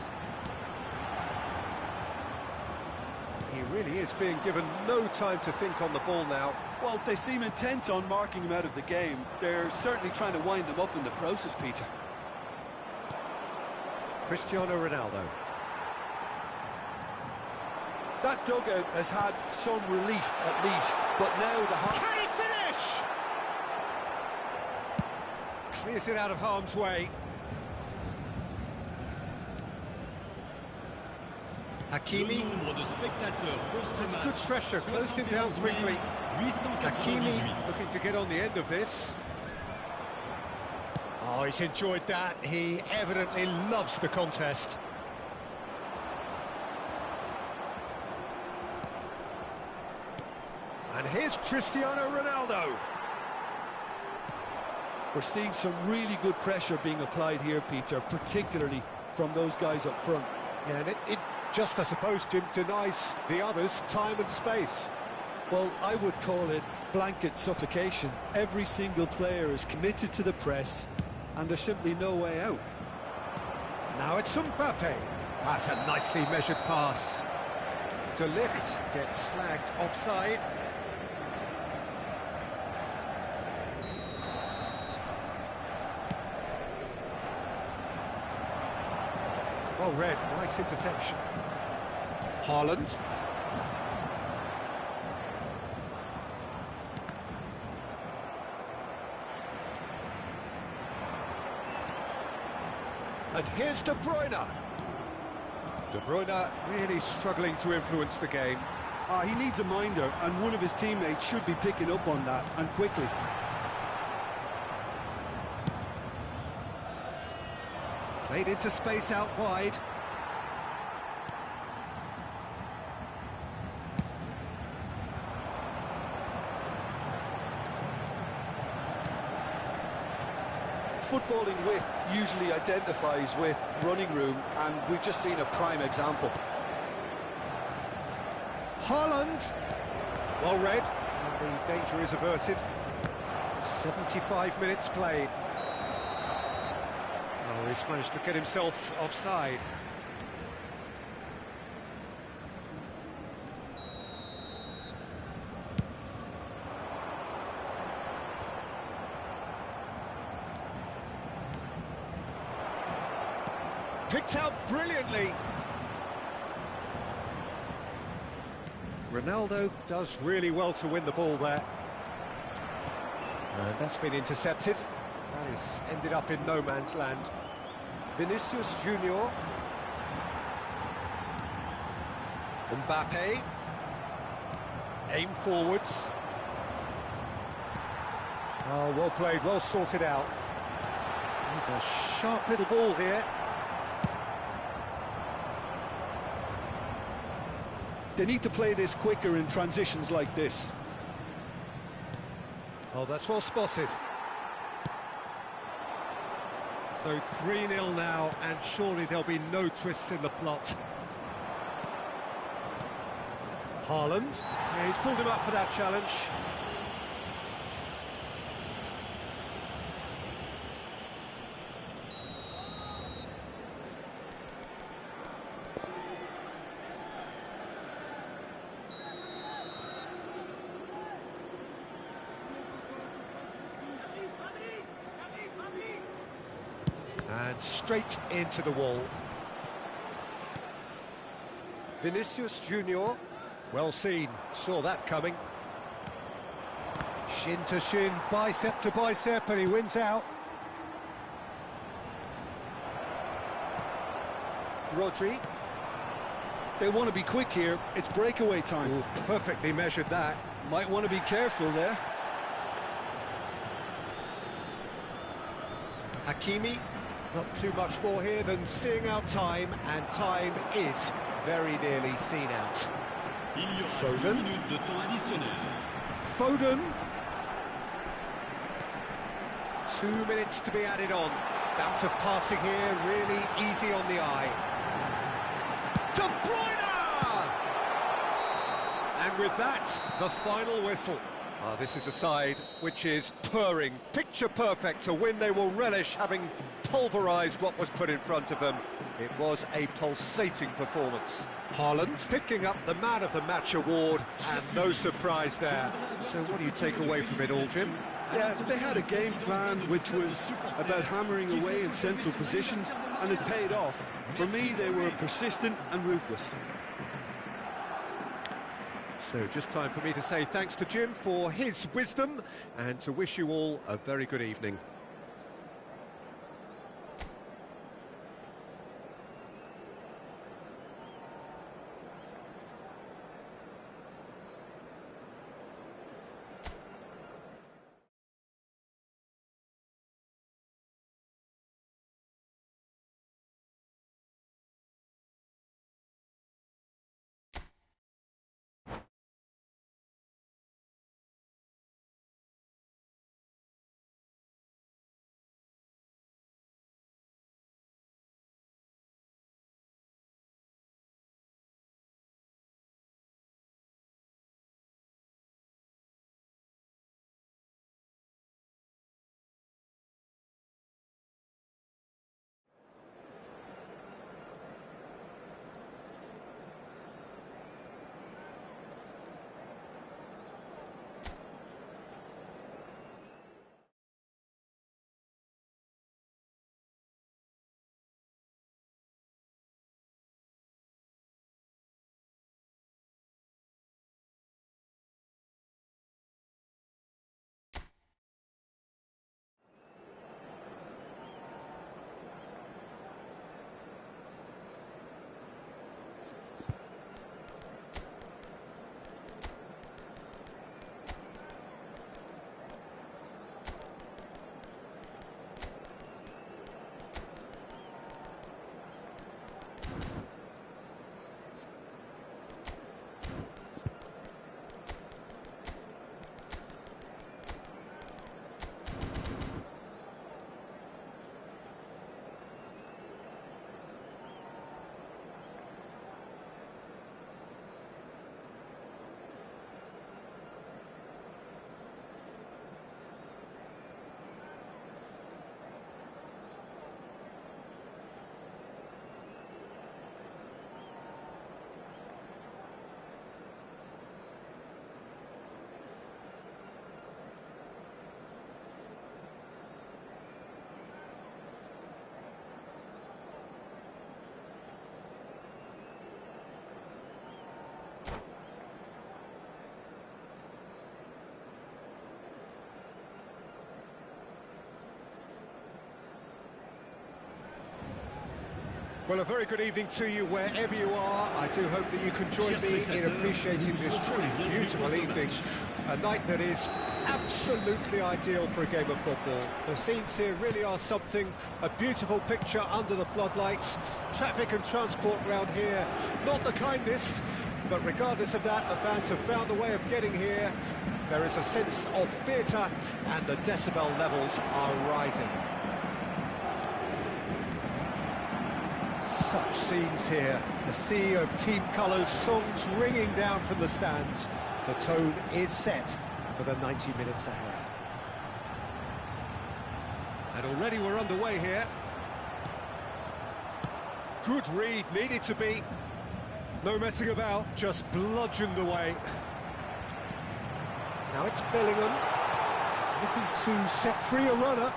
He really is being given no time to think on the ball now. Well, they seem intent on marking him out of the game. They're certainly trying to wind him up in the process, Peter. Cristiano Ronaldo. That dugout has had some relief, at least, but now the... Can he finish? Clears it out of harm's way. Hakimi. That's good pressure, closed him down quickly. Hakimi looking to get on the end of this. Oh, he's enjoyed that. He evidently loves the contest. And here's Cristiano Ronaldo. We're seeing some really good pressure being applied here, Peter, particularly from those guys up front. Yeah, and it just, I suppose, Jim, denies the others time and space. Well, I would call it blanket suffocation. Every single player is committed to the press, and there's simply no way out. Now it's Mbappe. That's a nicely measured pass. De Ligt gets flagged offside. Well read, nice interception. Haaland. And here's De Bruyne. De Bruyne really struggling to influence the game. He needs a minder, and one of his teammates should be picking up on that, and quickly. Played into space out wide. Footballing width usually identifies with running room, and we've just seen a prime example. Haaland. Well read, and the danger is averted. 75 minutes played. Oh, he's managed to get himself offside. Picked out brilliantly. Ronaldo does really well to win the ball there. And that's been intercepted. That has ended up in no man's land. Vinicius Junior. Mbappe. Aim forwards. Oh, well played, well sorted out. He's a sharp little ball here. They need to play this quicker in transitions like this. Oh, that's well spotted. So 3-0 now, and surely there'll be no twists in the plot. Haaland. Yeah, he's pulled him up for that challenge. And straight into the wall. Vinicius Junior. Well seen, saw that coming. Shin to shin, bicep to bicep, and he wins out. Rodri. They want to be quick here, it's breakaway time. Ooh, perfectly measured that. Might want to be careful there. Hakimi. Not too much more here than seeing out time, and time is very nearly seen out. Foden. Foden. 2 minutes to be added on. Bout of passing here, really easy on the eye. De Bruyne! And with that, the final whistle. This is a side which is purring, picture perfect to win. They will relish having pulverised what was put in front of them. It was a pulsating performance. Haaland picking up the Man of the Match award, and no surprise there. So what do you take away from it all, Jim? Yeah, they had a game plan which was about hammering away in central positions, and it paid off. For me, they were persistent and ruthless. So just time for me to say thanks to Jim for his wisdom, and to wish you all a very good evening. Well, a very good evening to you wherever you are. I do hope that you can join me in appreciating this truly beautiful evening. A night that is absolutely ideal for a game of football. The scenes here really are something. A beautiful picture under the floodlights. Traffic and transport round here, not the kindest. But regardless of that, the fans have found a way of getting here. There is a sense of theatre and the decibel levels are rising. Such scenes here, a sea of team colours, songs ringing down from the stands. The tone is set for the 90 minutes ahead. And already we're underway here. Good read, needed to be. No messing about, just bludgeoned away. Now it's Bellingham. He's looking to set free a runner.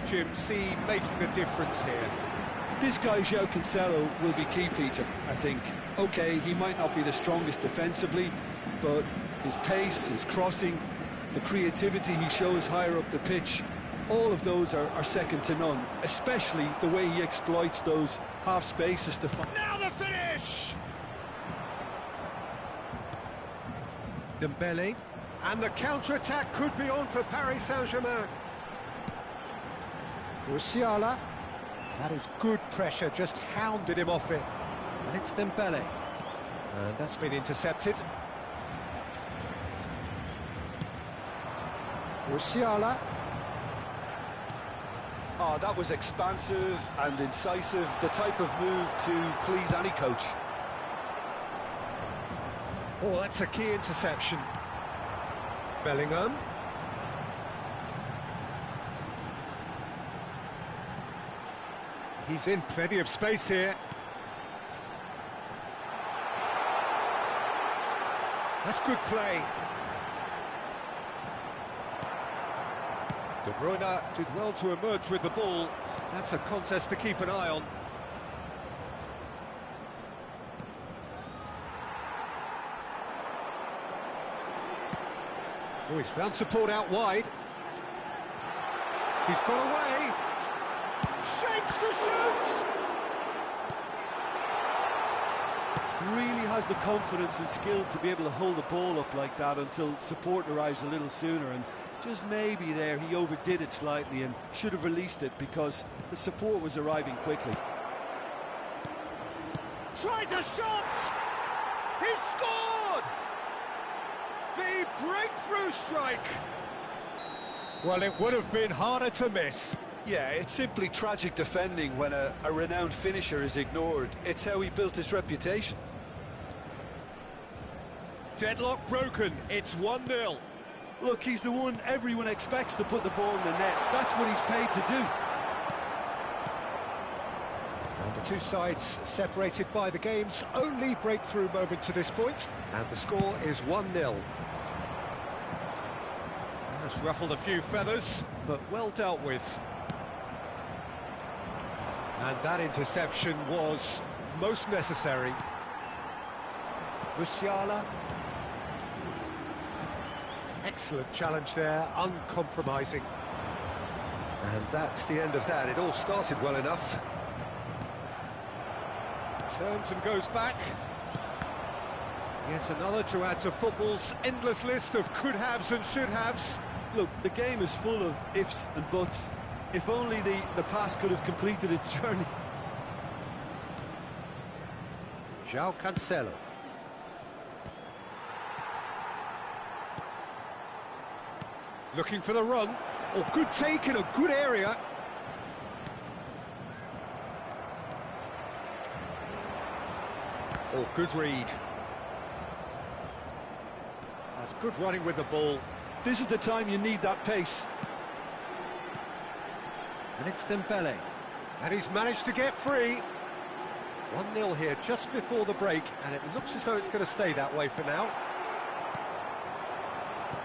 Jim, see making a difference here? This guy, João Cancelo, will be key, Peter, I think. OK, he might not be the strongest defensively, but his pace, his crossing, the creativity he shows higher up the pitch, all of those are second to none, especially the way he exploits those half spaces to find. Now the finish! Dembele, and the counter-attack could be on for Paris Saint-Germain. Musiala, that is good pressure, just hounded him off it. And it's Dembele. And that's been intercepted. Musiala. Oh, that was expansive and incisive, the type of move to please any coach. Oh, that's a key interception. Bellingham. He's in plenty of space here. That's good play. De Bruyne did well to emerge with the ball. That's a contest to keep an eye on. Oh, he's found support out wide. He's got away. Shapes to shoot! Really has the confidence and skill to be able to hold the ball up like that until support arrives a little sooner, and just maybe there he overdid it slightly and should have released it because the support was arriving quickly. Tries a shot! He scored! The breakthrough strike! Well, it would have been harder to miss. Yeah, it's simply tragic defending when a renowned finisher is ignored. It's how he built his reputation. Deadlock broken, it's 1-0. Look, he's the one everyone expects to put the ball in the net. That's what he's paid to do. And the two sides separated by the game's only breakthrough moment to this point. And the score is 1-0. That's ruffled a few feathers, but well dealt with. And that interception was most necessary. Musiala. Excellent challenge there, uncompromising. And that's the end of that. It all started well enough. Turns and goes back. Yet another to add to football's endless list of could-haves and should-haves. Look, the game is full of ifs and buts. If only the pass could have completed its journey. João Cancelo. Looking for the run. Oh, good take in a good area. Oh, good read. That's good running with the ball. This is the time you need that pace. And it's Dembele. And he's managed to get free. 1-0 here just before the break, and it looks as though it's going to stay that way for now.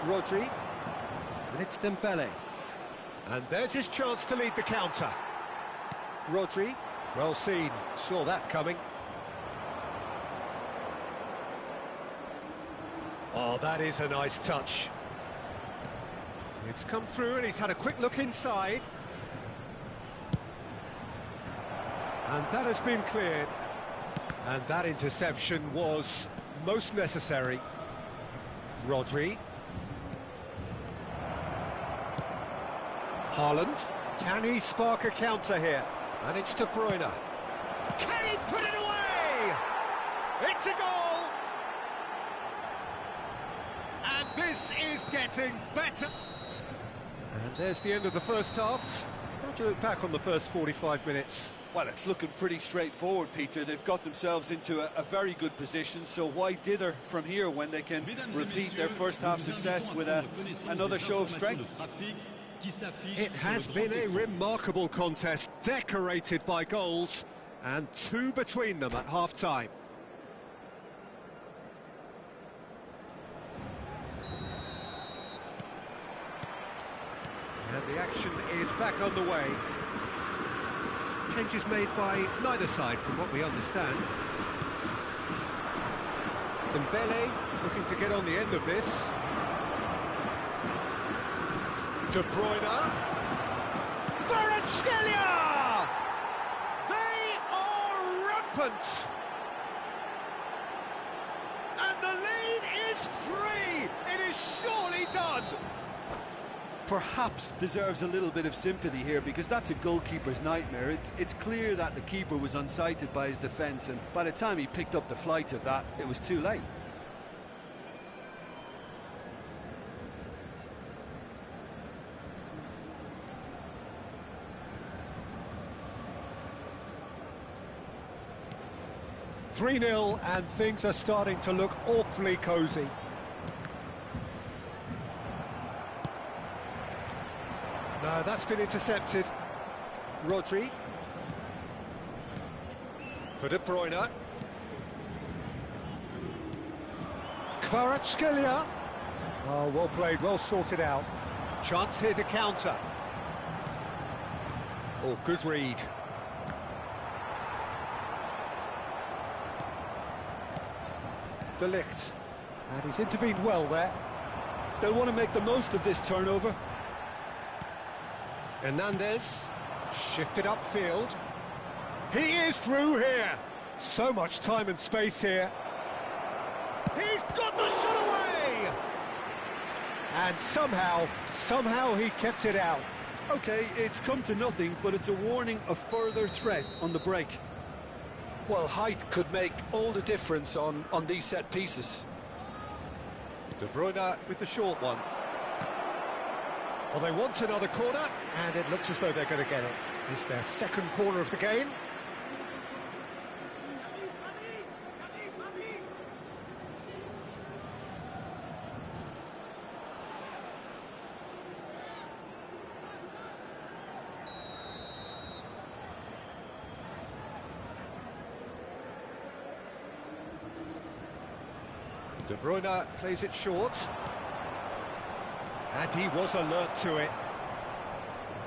Rodri. And it's Dembele. And there's his chance to lead the counter. Rodri. Well seen. Saw that coming. Oh, that is a nice touch. It's come through and he's had a quick look inside. And that has been cleared. And that interception was most necessary. Rodri. Haaland. Can he spark a counter here? And it's De Bruyne. Can he put it away? It's a goal! And this is getting better. And there's the end of the first half. How do you look back on the first 45 minutes? Well, it's looking pretty straightforward, Peter. They've got themselves into a very good position, so why dither from here when they can repeat their first half success with another show of strength? It has been a remarkable contest, decorated by goals, and two between them at half-time. And the action is back underway. Changes made by neither side from what we understand. Dembele looking to get on the end of this. De Bruyne. Kvaratskhelia! They are rampant! And the lead is 3! It is surely done! Perhaps deserves a little bit of sympathy here, because that's a goalkeeper's nightmare. It's clear that the keeper was unsighted by his defence, and by the time he picked up the flight of that, it was too late. (3-0) and things are starting to look awfully cosy. No, that's been intercepted. Rodri. For De Bruyne. Kvaratskhelia. Oh, well played, well sorted out. Chance here to counter. Oh, good read. De Ligt. And he's intervened well there. They'll want to make the most of this turnover. Hernandez, shifted upfield. He is through here. So much time and space here. He's got the shot away! And somehow he kept it out. OK, it's come to nothing, but it's a warning of further threat on the break. Well, height could make all the difference on these set pieces. De Bruyne with the short one. Well, they want another corner, and it looks as though they're going to get it. It's their second corner of the game. De Bruyne plays it short. And he was alert to it.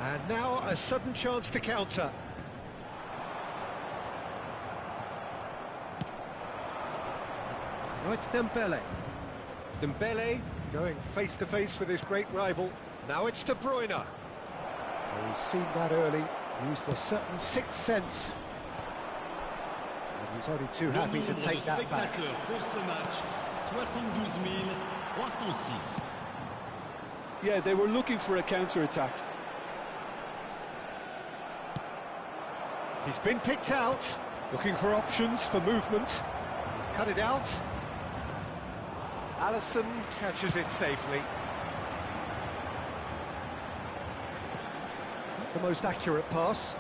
And now a sudden chance to counter. Oh, it's Dembele. Dembele going face-to-face with his great rival. Now it's De Bruyne. Oh, he's seen that early, used a certain sixth sense. And he's only too happy to take that back. Yeah, they were looking for a counter-attack. He's been picked out, looking for options for movement. He's cut it out. Alisson catches it safely. Not the most accurate pass.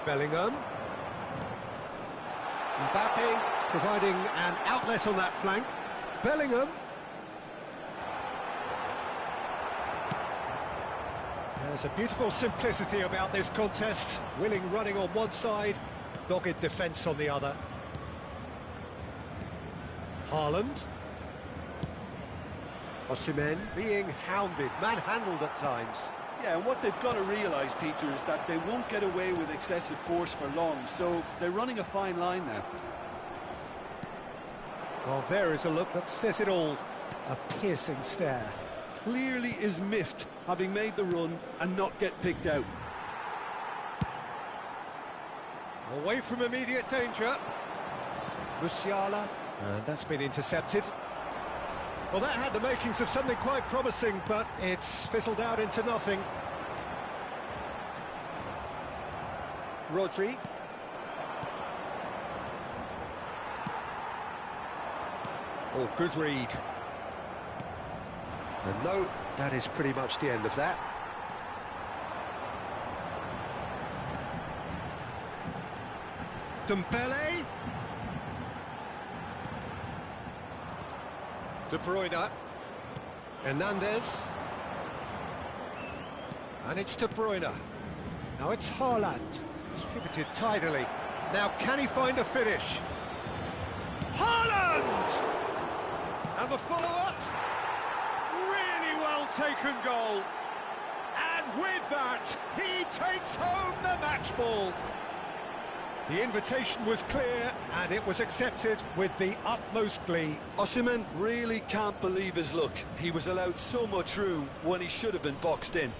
Bellingham. Mbappe providing an outlet on that flank. Bellingham. There's a beautiful simplicity about this contest. Willing running on one side, dogged defence on the other. Haaland. Osimhen being hounded, manhandled at times. Yeah, and what they've got to realise, Peter, is that they won't get away with excessive force for long, so they're running a fine line now. Well, there is a look that says it all. A piercing stare. Clearly is miffed, having made the run and not get picked out. Away from immediate danger. Musiala, and that's been intercepted. Well, that had the makings of something quite promising, but it's fizzled out into nothing. Rodri. Oh, good read. And no, that is pretty much the end of that. Dembele. De Bruyne. Hernandez. And it's De Bruyne. Now it's Haaland. Distributed tidily. Now can he find a finish? Haaland! And the follow-up. Really well taken goal. And with that, he takes home the match ball. The invitation was clear, and it was accepted with the utmost glee. Osimhen really can't believe his luck. He was allowed so much room when he should have been boxed in.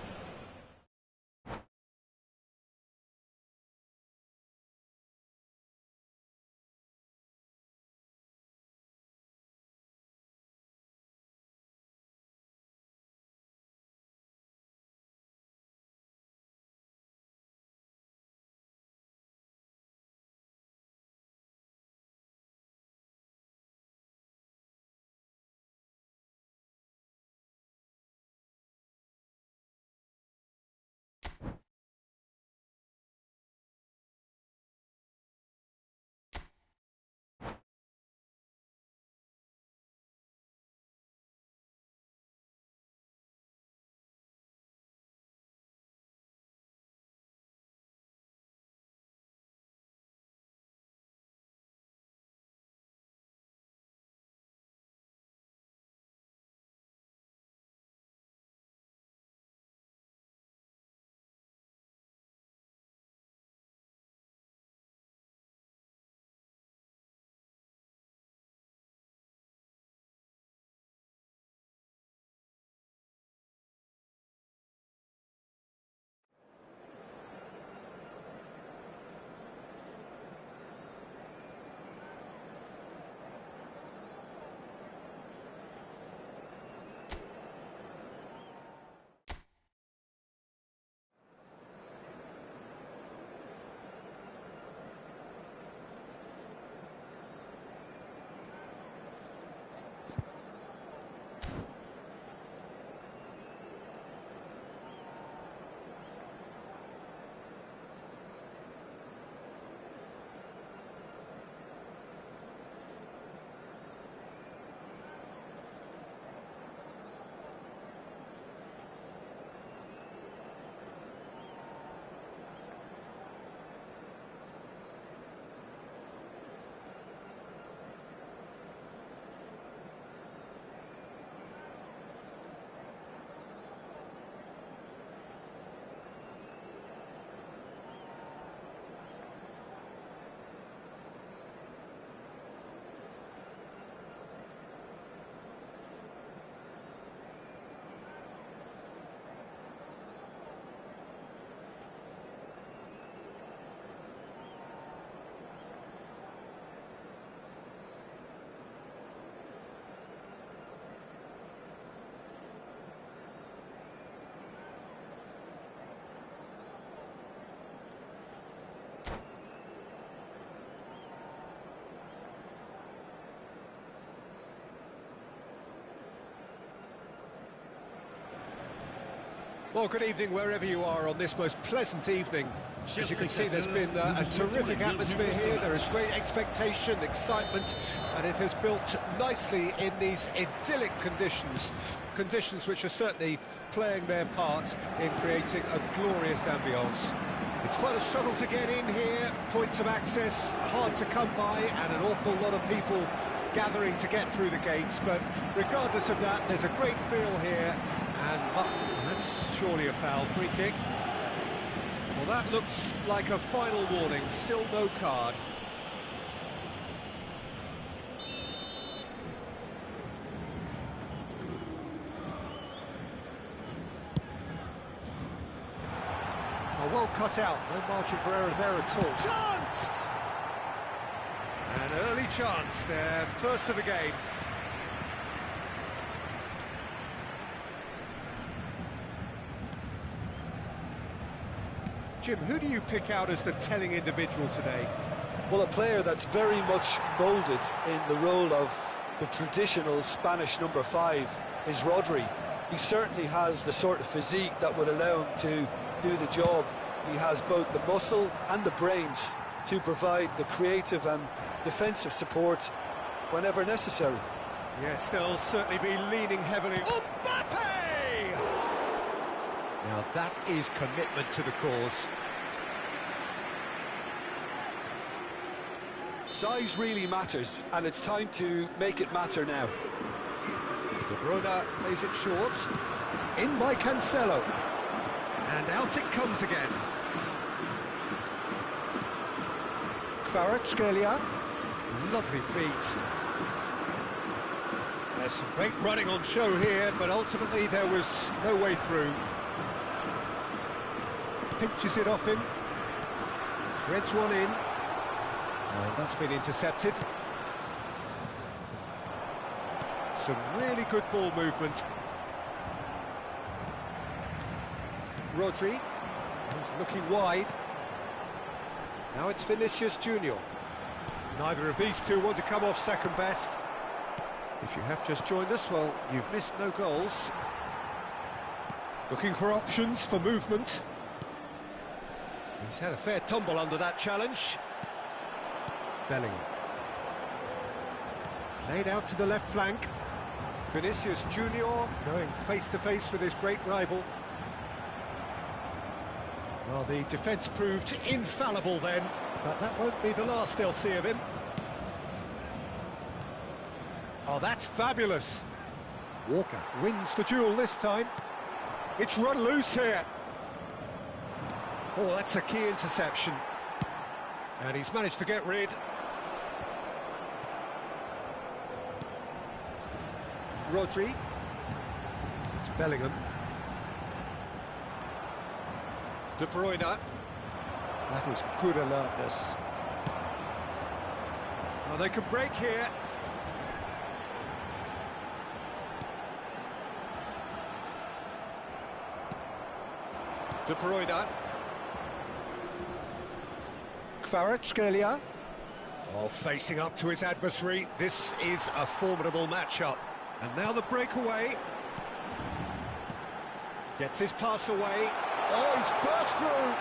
Well, good evening wherever you are on this most pleasant evening. As you can see, there's been a terrific atmosphere here. There is great expectation, excitement, and it has built nicely in these idyllic conditions. Conditions which are certainly playing their part in creating a glorious ambience. It's quite a struggle to get in here, points of access hard to come by, and an awful lot of people gathering to get through the gates, but regardless of that, there's a great feel here, And that's surely a foul. Free kick. Well, that looks like a final warning. Still no card. Oh, well cut out. No margin for error there at all. Chance! An early chance there. First of the game. Jim, who do you pick out as the telling individual today? Well, a player that's very much moulded in the role of the traditional Spanish number 5 is Rodri. He certainly has the sort of physique that would allow him to do the job. He has both the muscle and the brains to provide the creative and defensive support whenever necessary. Yes, they'll certainly be leaning heavily. Mbappe! Now that is commitment to the cause. Size really matters, and it's time to make it matter now. De Bruyne plays it short. In by Cancelo. And out it comes again. Kvaratskhelia. Lovely feet. There's some great running on show here, but ultimately there was no way through. Pinches it off him. Threads one in. And that's been intercepted. Some really good ball movement. Rodri, who's looking wide. Now it's Vinicius Junior. Neither of these two want to come off second best. If you have just joined us, well, you've missed no goals. Looking for options for movement. He's had a fair tumble under that challenge. Bellingham. Played out to the left flank. Vinicius Junior going face-to-face with his great rival. Well, the defence proved infallible then, but that won't be the last they'll see of him. Oh, that's fabulous. Walker wins the duel this time. It's run loose here. Oh, that's a key interception. And he's managed to get rid. Rodri. It's Bellingham. De Bruyne. That is good alertness. Well, they can break here. De Bruyne. Kvaratskhelia. Oh, facing up to his adversary. This is a formidable matchup. And now the breakaway. Gets his pass away. Oh, he's burst through.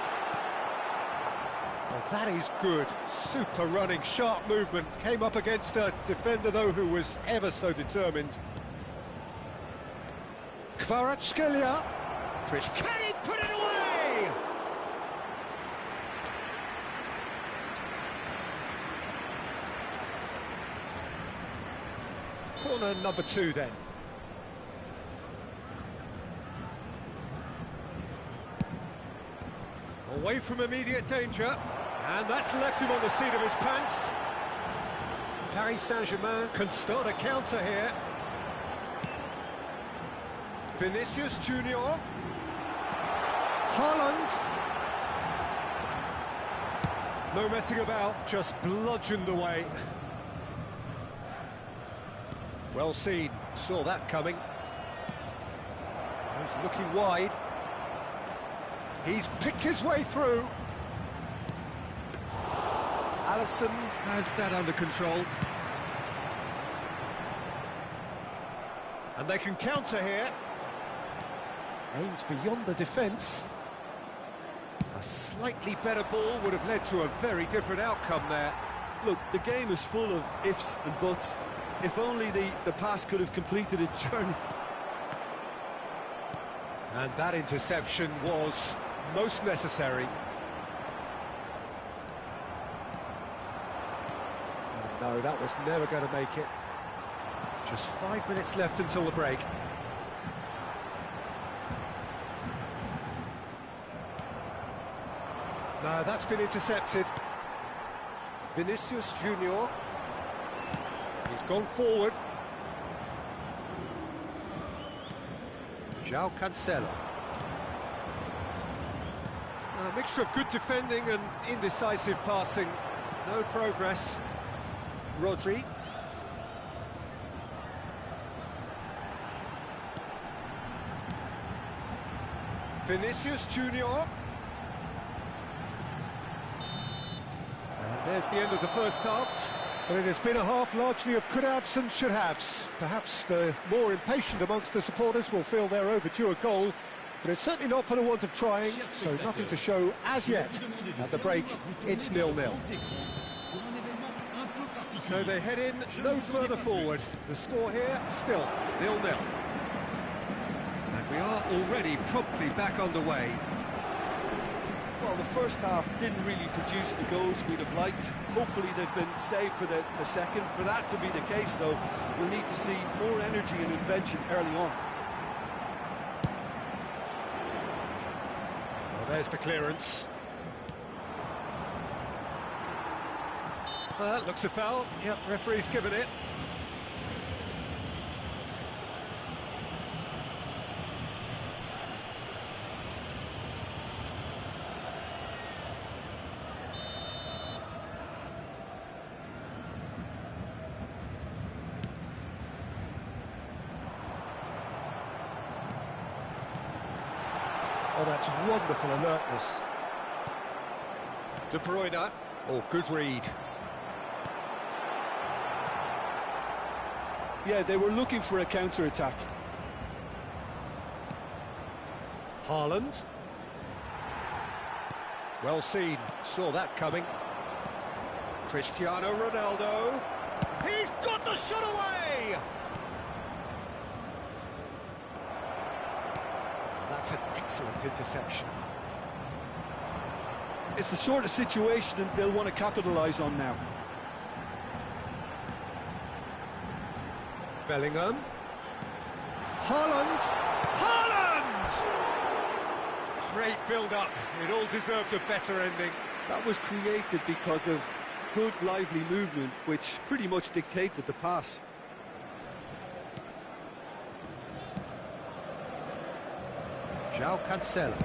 Well, that is good. Super running, sharp movement. Came up against a defender, though, who was ever so determined. Kvaratskhelia. Can he put it away? Corner number 2 then. Away from immediate danger, and that's left him on the seat of his pants. Paris Saint-Germain can start a counter here. Vinicius Junior. Haaland. No messing about, just bludgeoned away. Well seen, saw that coming. He's looking wide. He's picked his way through. Alisson has that under control. And they can counter here. Aims beyond the defence. A slightly better ball would have led to a very different outcome there. Look, the game is full of ifs and buts. If only the pass could have completed its journey. And that interception was most necessary. Oh, no, that was never going to make it. Just 5 minutes left until the break. That's been intercepted. Vinicius Junior. He's gone forward. João Cancelo. A mixture of good defending and indecisive passing. No progress. Rodri. Vinicius Junior. And there's the end of the first half. But it has been a half largely of could-haves and should-haves. Perhaps the more impatient amongst the supporters will feel they're overdue a goal, but it's certainly not for the want of trying, so nothing to show as yet. At the break, it's 0-0. So they head in no further forward. The score here, still 0-0. And we are already promptly back underway. Well, the first half didn't really produce the goals we'd have liked. Hopefully they've been saved for the second. For that to be the case, though, we'll need to see more energy and invention early on. Well, there's the clearance. Looks a foul. Yep, referee's given it. Oh, that's wonderful alertness. De Bruyne. Oh, good read. Yeah, they were looking for a counter-attack. Haaland. Well seen, saw that coming. Cristiano Ronaldo. He's got the shot away! That's an excellent interception. It's the sort of situation that they'll want to capitalise on now. Bellingham. Haaland! Haaland! Great build-up. It all deserved a better ending. That was created because of good, lively movement, which pretty much dictated the pass. João Cancelo.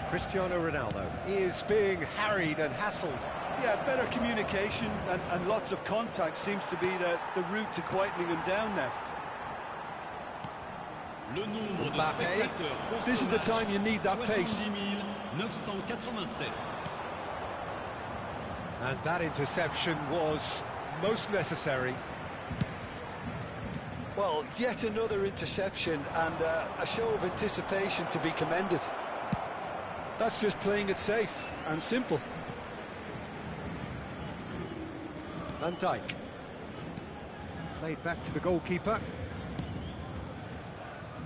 Cristiano Ronaldo is being harried and hassled. Yeah, better communication and lots of contact seems to be the route to quietening him down now. Mbappé. This is the time you need that pace. And that interception was most necessary. Well, yet another interception and a show of anticipation to be commended. That's just playing it safe and simple. Van Dijk. Played back to the goalkeeper.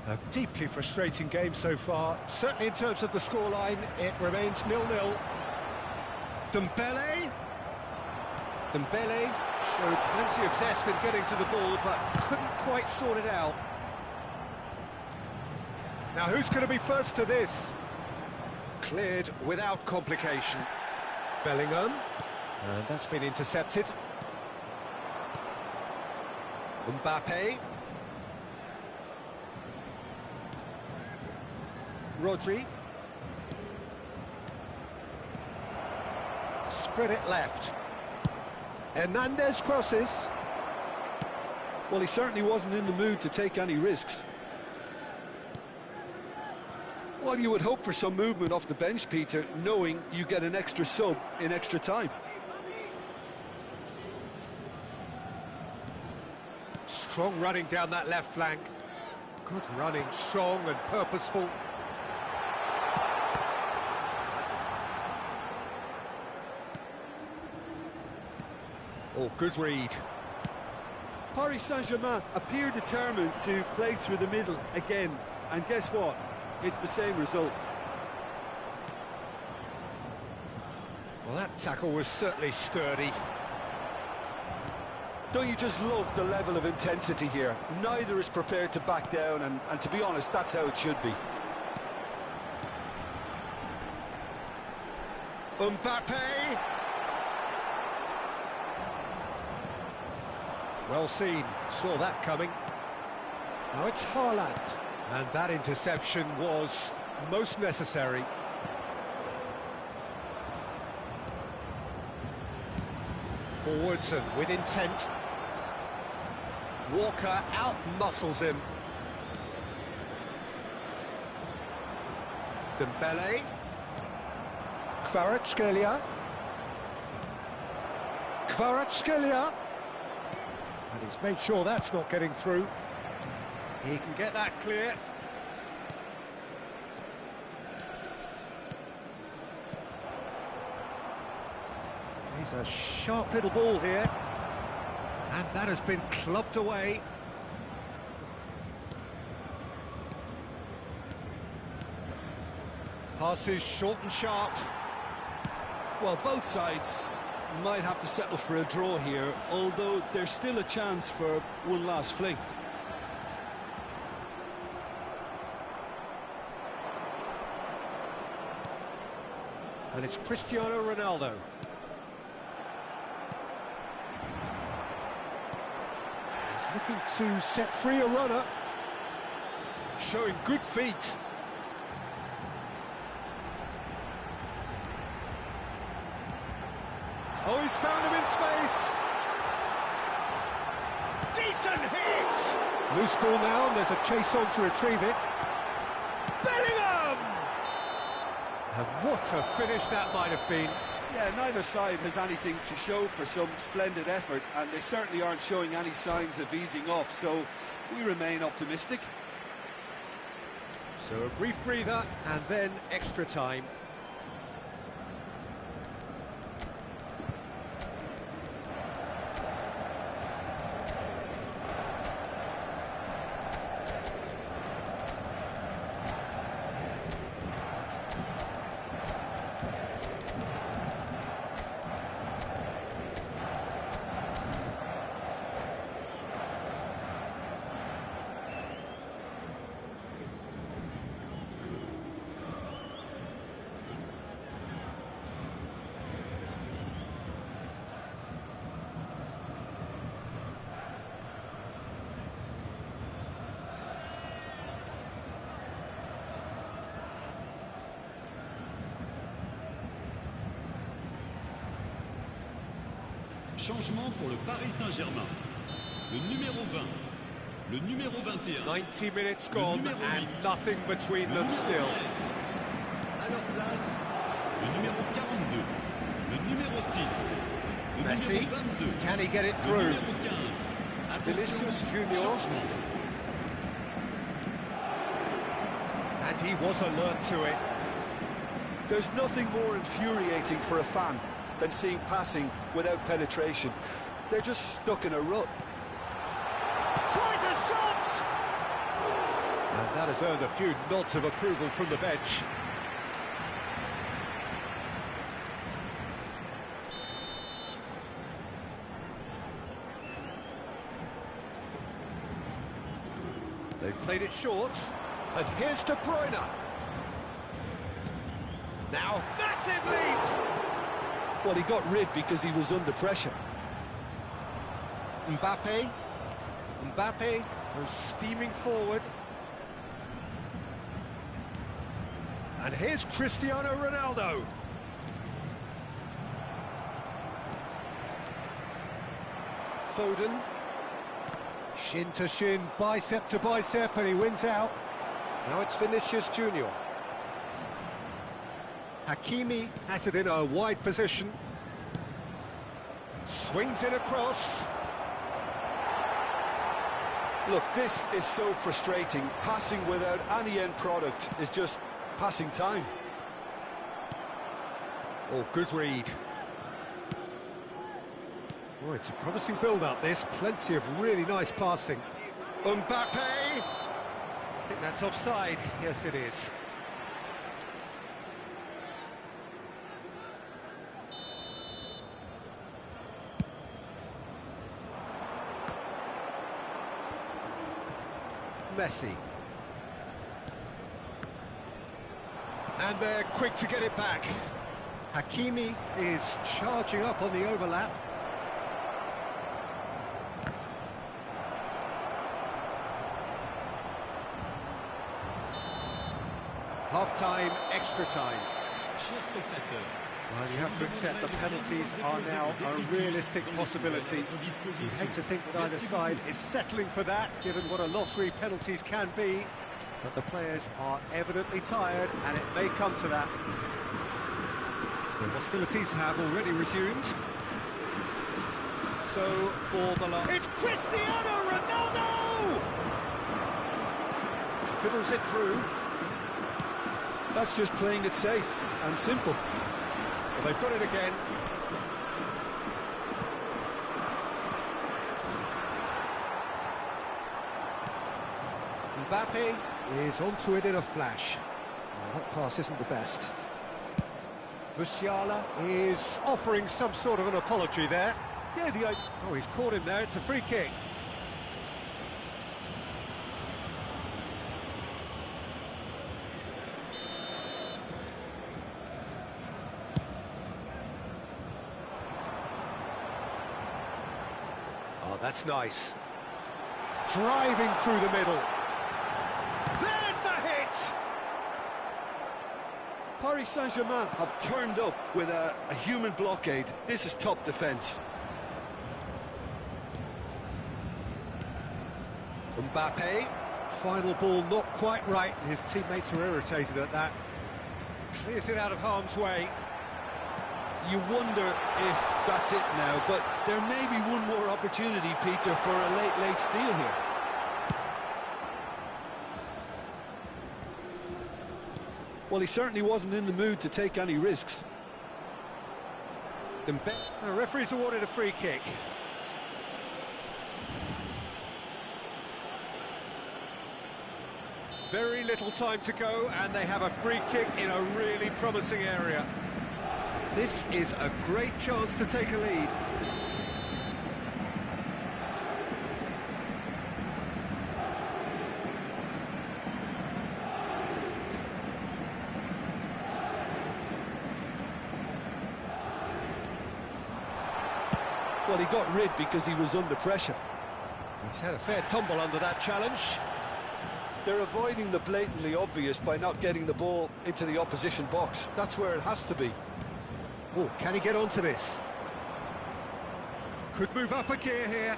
A deeply frustrating game so far. Certainly in terms of the scoreline, it remains 0-0. Dembele. Dembele showed plenty of zest in getting to the ball, but couldn't quite sort it out. Now, who's going to be first to this? Cleared without complication. Bellingham. And that's been intercepted. Mbappé. Rodri. Spread it left. Hernandez crosses. Well, he certainly wasn't in the mood to take any risks. Well, you would hope for some movement off the bench, Peter, knowing you get an extra sub in extra time. Strong running down that left flank. Good running, strong and purposeful. Oh, good read. Paris Saint-Germain appear determined to play through the middle again. And guess what? It's the same result. Well, that tackle was certainly sturdy. Don't you just love the level of intensity here? Neither is prepared to back down, and to be honest, that's how it should be. Mbappe! Well seen, saw that coming. Now it's Haaland. And that interception was most necessary. Forwards and with intent. Walker out-muscles him. Dembele. Kvaratskhelia. Kvaratskhelia. And he's made sure that's not getting through. He can get that clear. He's a sharp little ball here. And that has been clubbed away. Passes short and sharp. Well, both sides might have to settle for a draw here, although there's still a chance for one last fling. And it's Cristiano Ronaldo. He's looking to set free a runner. Showing good feet. Oh, he's found him in space. Decent hit! Loose ball now, and there's a chase on to retrieve it. Bellingham! And what a finish that might have been. Yeah, neither side has anything to show for some splendid effort, and they certainly aren't showing any signs of easing off, so we remain optimistic. So a brief breather, and then extra time. Changement pour le Paris Saint-Germain. Le numéro 20, le numéro 21. 90 minutes gone and nothing between them still. À leur place, le numéro 42, le numéro 6, le Messi, numéro 22. can he get it Le through? numéro 15. Attention, Vinicius Junior. changement. And he was alert to it. There's nothing more infuriating for a fan than seeing passing without penetration. They're just stuck in a rut. Tries a shot! And that has earned a few nods of approval from the bench. They've played it short, and here's De Bruyne. Now, massive lead! Well, he got rid because he was under pressure. Mbappe goes steaming forward. And here's Cristiano Ronaldo. Foden. Shin to shin, bicep to bicep, and he wins out. Now it's Vinicius Junior. Hakimi has it in a wide position. Swings it across. Look, this is so frustrating. Passing without any end product is just passing time. Oh, good read. Oh, it's a promising build-up, this. Plenty of really nice passing. Mbappe! I think that's offside. Yes, it is. Messi. And they're quick to get it back. Hakimi is charging up on the overlap. Half-time, extra time. Chers spectateurs, Well, you have to accept the penalties are now a realistic possibility. You hate to think that either side is settling for that, given what a lottery penalties can be. But the players are evidently tired, and it may come to that. The hostilities have already resumed. So, for the last... It's Cristiano Ronaldo! Fiddles it through. That's just playing it safe and simple. Well, they've got it again. Mbappe is onto it in a flash. Well, that pass isn't the best. Musiala is offering some sort of an apology there. Yeah, Oh, he's caught him there. It's a free kick. Oh, that's nice. Driving through the middle. There's the hit! Paris Saint-Germain have turned up with a human blockade. This is top defence. Mbappe, final ball not quite right, and his teammates are irritated at that. Clears it out of harm's way. You wonder if that's it now, but there may be one more opportunity, Peter, for a late steal here. Well, he certainly wasn't in the mood to take any risks. The referee's awarded a free kick. Very little time to go, and they have a free kick in a really promising area. This is a great chance to take a lead. Well, he got rid because he was under pressure. He's had a fair tumble under that challenge. They're avoiding the blatantly obvious by not getting the ball into the opposition box. That's where it has to be. Oh, can he get onto this? Could move up a gear here.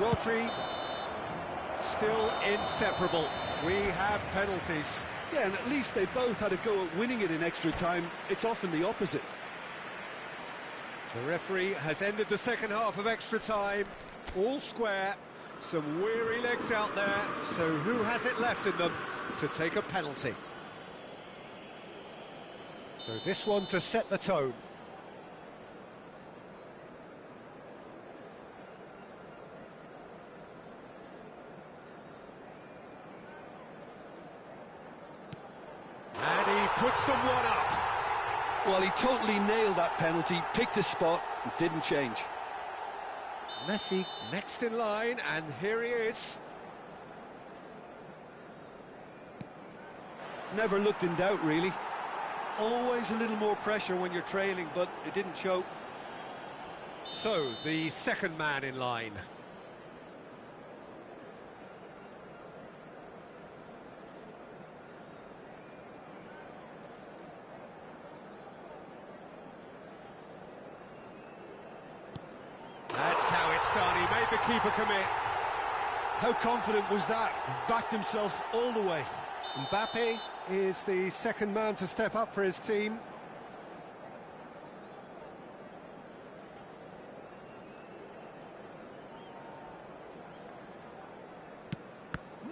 Rodri, still inseparable. We have penalties. Yeah, and at least they both had a go at winning it in extra time. It's often the opposite. The referee has ended the second half of extra time. All square. Some weary legs out there. So who has it left in them to take a penalty? So this one to set the tone. And he puts them one up. Well, he totally nailed that penalty, picked his spot, and didn't change. Messi next in line, and here he is. Never looked in doubt, really. Always a little more pressure when you're trailing, but it didn't show. So, the second man in line. That's how it's done. He made the keeper commit. How confident was that? Backed himself all the way. Mbappe is the second man to step up for his team.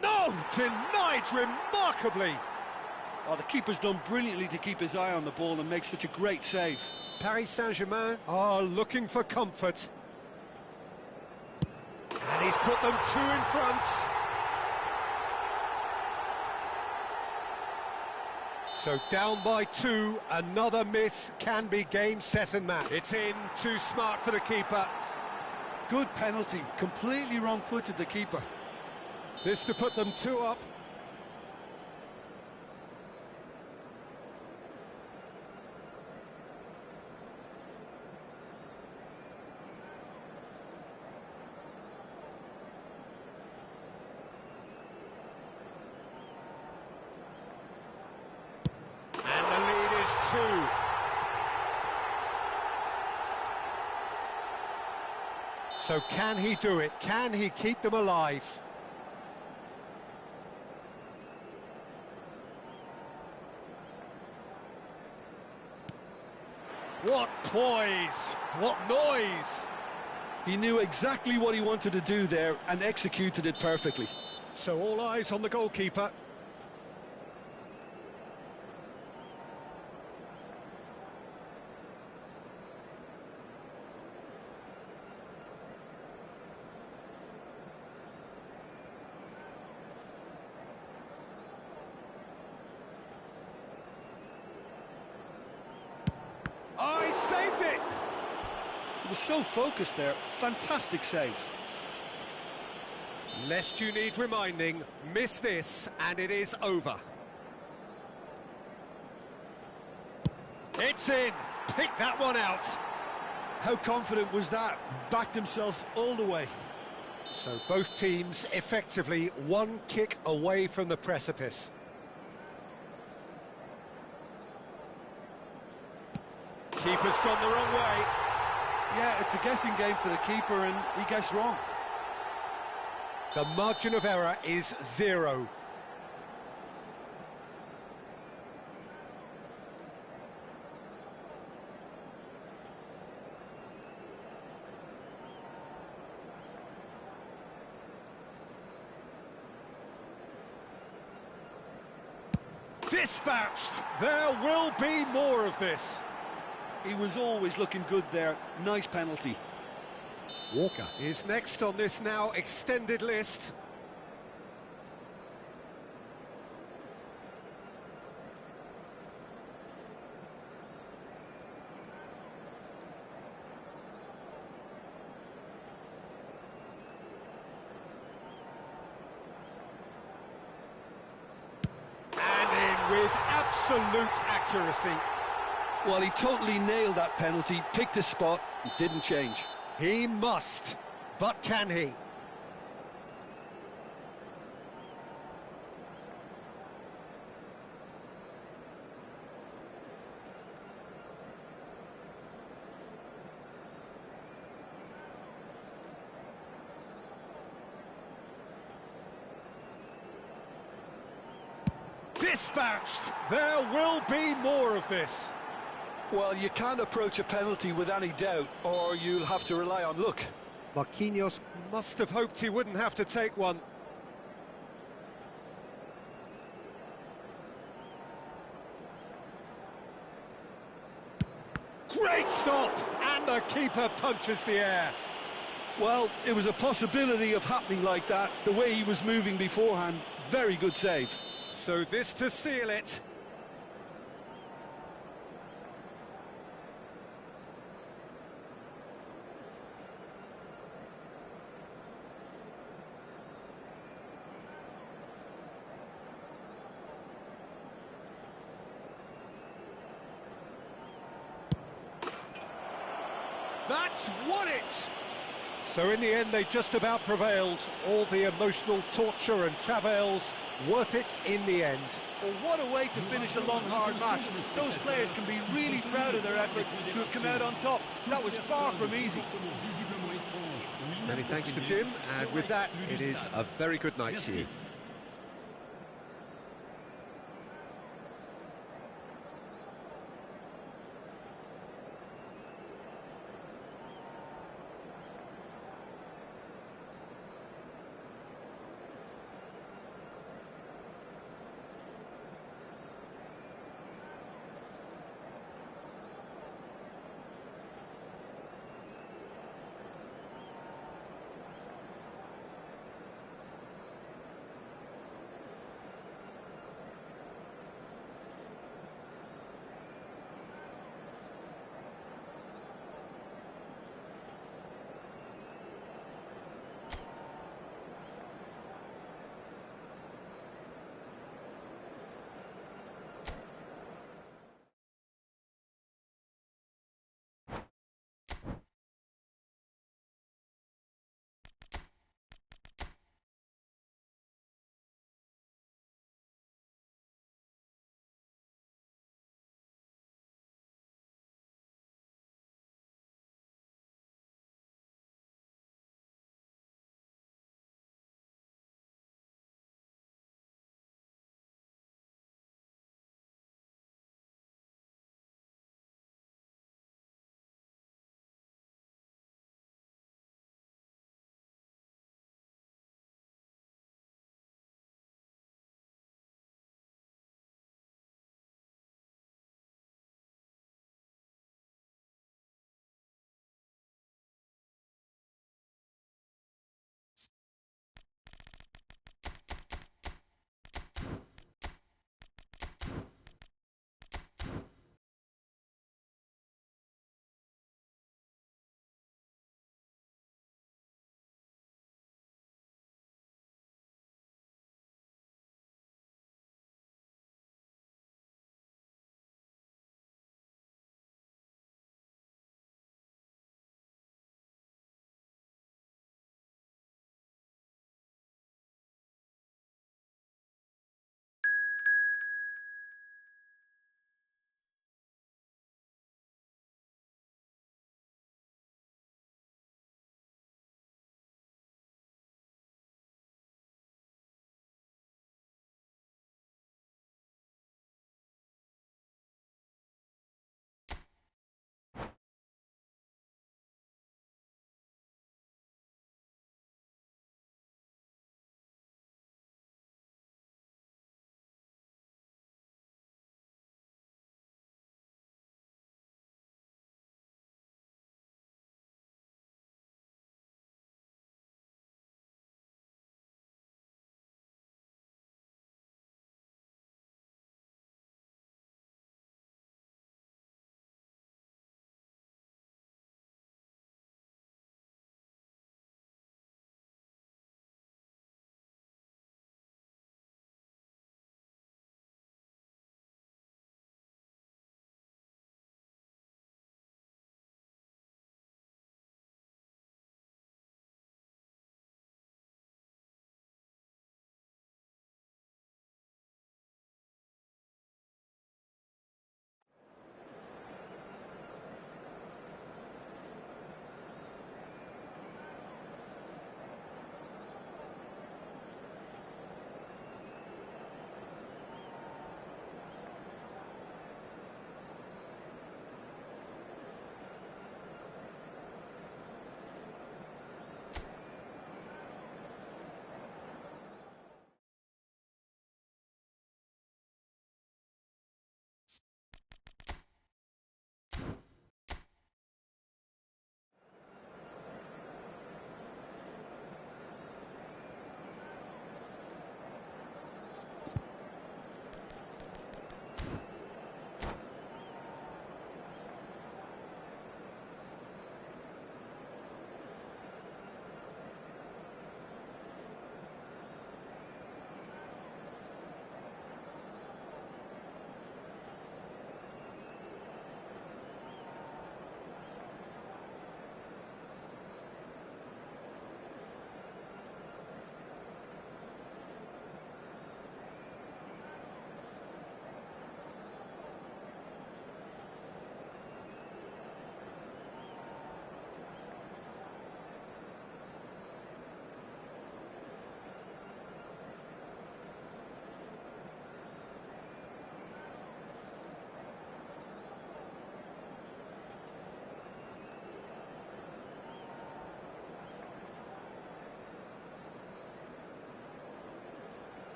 No! Denied remarkably! Oh, the keeper's done brilliantly to keep his eye on the ball and make such a great save. Paris Saint-Germain are looking for comfort. And he's put them two in front. So down by two, another miss can be game, set and match. It's in, too smart for the keeper. Good penalty, completely wrong-footed the keeper. This to put them two up. So can he do it? Can he keep them alive? What poise! What noise! He knew exactly what he wanted to do there and executed it perfectly. So all eyes on the goalkeeper. Oh, he saved it! He was so focused there. Fantastic save. Lest you need reminding, miss this and it is over. It's in. Pick that one out. How confident was that? Backed himself all the way. So both teams effectively one kick away from the precipice. Keeper's gone the wrong way. Yeah, it's a guessing game for the keeper and he guessed wrong. The margin of error is 0. Dispatched! There will be more of this. He was always looking good there. Nice penalty. Walker is next on this now extended list. And in with absolute accuracy. Well, he totally nailed that penalty, picked his spot, and didn't change. He must, but can he? Dispatched! There will be more of this. Well, you can't approach a penalty with any doubt, or you'll have to rely on luck. Marquinhos must have hoped he wouldn't have to take one. Great stop! And the keeper punches the air. Well, it was a possibility of happening like that, the way he was moving beforehand. Very good save. So this to seal it. That's won it! So in the end they just about prevailed. All the emotional torture and travails, worth it in the end. Well, what a way to finish a long, hard match. Those players can be really proud of their effort to have come out on top. That was far from easy. Many thanks to Jim, and with that, it is a very good night to you.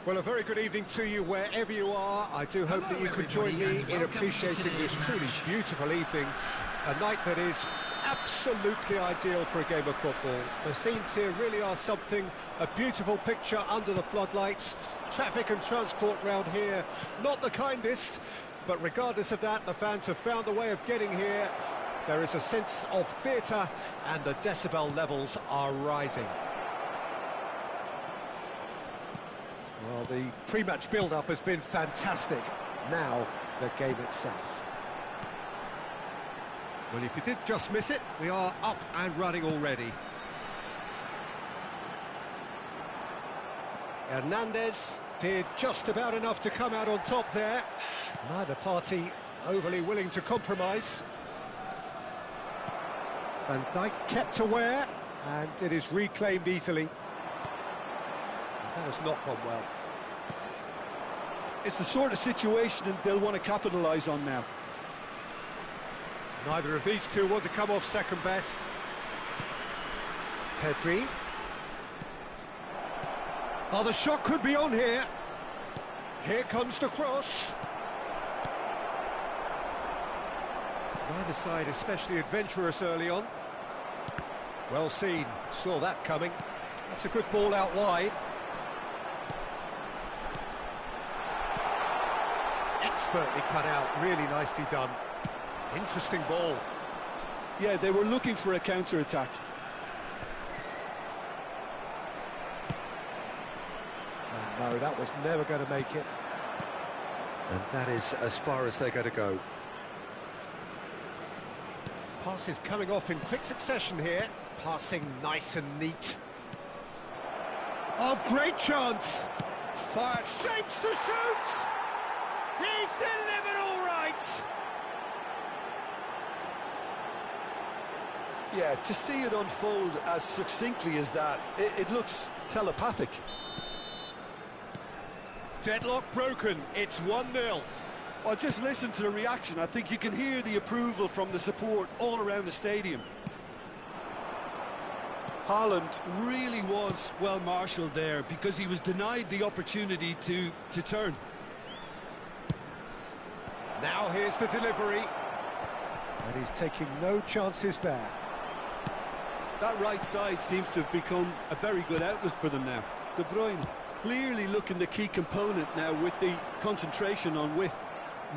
Well, a very good evening to you wherever you are. I do hope that you could join me in appreciating this truly beautiful evening. A night that is absolutely ideal for a game of football. The scenes here really are something, a beautiful picture under the floodlights. Traffic and transport round here, not the kindest, but regardless of that, the fans have found a way of getting here. There is a sense of theatre and the decibel levels are rising. Well, the pre-match build-up has been fantastic. Now, the game itself. Well, if you did just miss it, we are up and running already. Hernandez did just about enough to come out on top there. Neither party overly willing to compromise. Van Dijk kept aware, and it is reclaimed easily. That has not gone well. It's the sort of situation that they'll want to capitalise on now. Neither of these two want to come off second best. Pedri. Oh, the shot could be on here. Here comes the cross. Neither side especially adventurous early on. Well seen, saw that coming. That's a good ball out wide. Expertly cut out, really nicely done. Interesting ball. Yeah, they were looking for a counter-attack. Oh, no, that was never going to make it. And that is as far as they're going to go. Passes coming off in quick succession here. Passing nice and neat. Oh, great chance! Fire shapes to shoot! He's delivered all right! Yeah, to see it unfold as succinctly as that, it looks telepathic. Deadlock broken, it's 1-0. Well, just listen to the reaction. I think you can hear the approval from the support all around the stadium. Haaland really was well marshalled there because he was denied the opportunity to turn. Now here's the delivery. And he's taking no chances there. That right side seems to have become a very good outlet for them now. De Bruyne clearly looking the key component now with the concentration on width.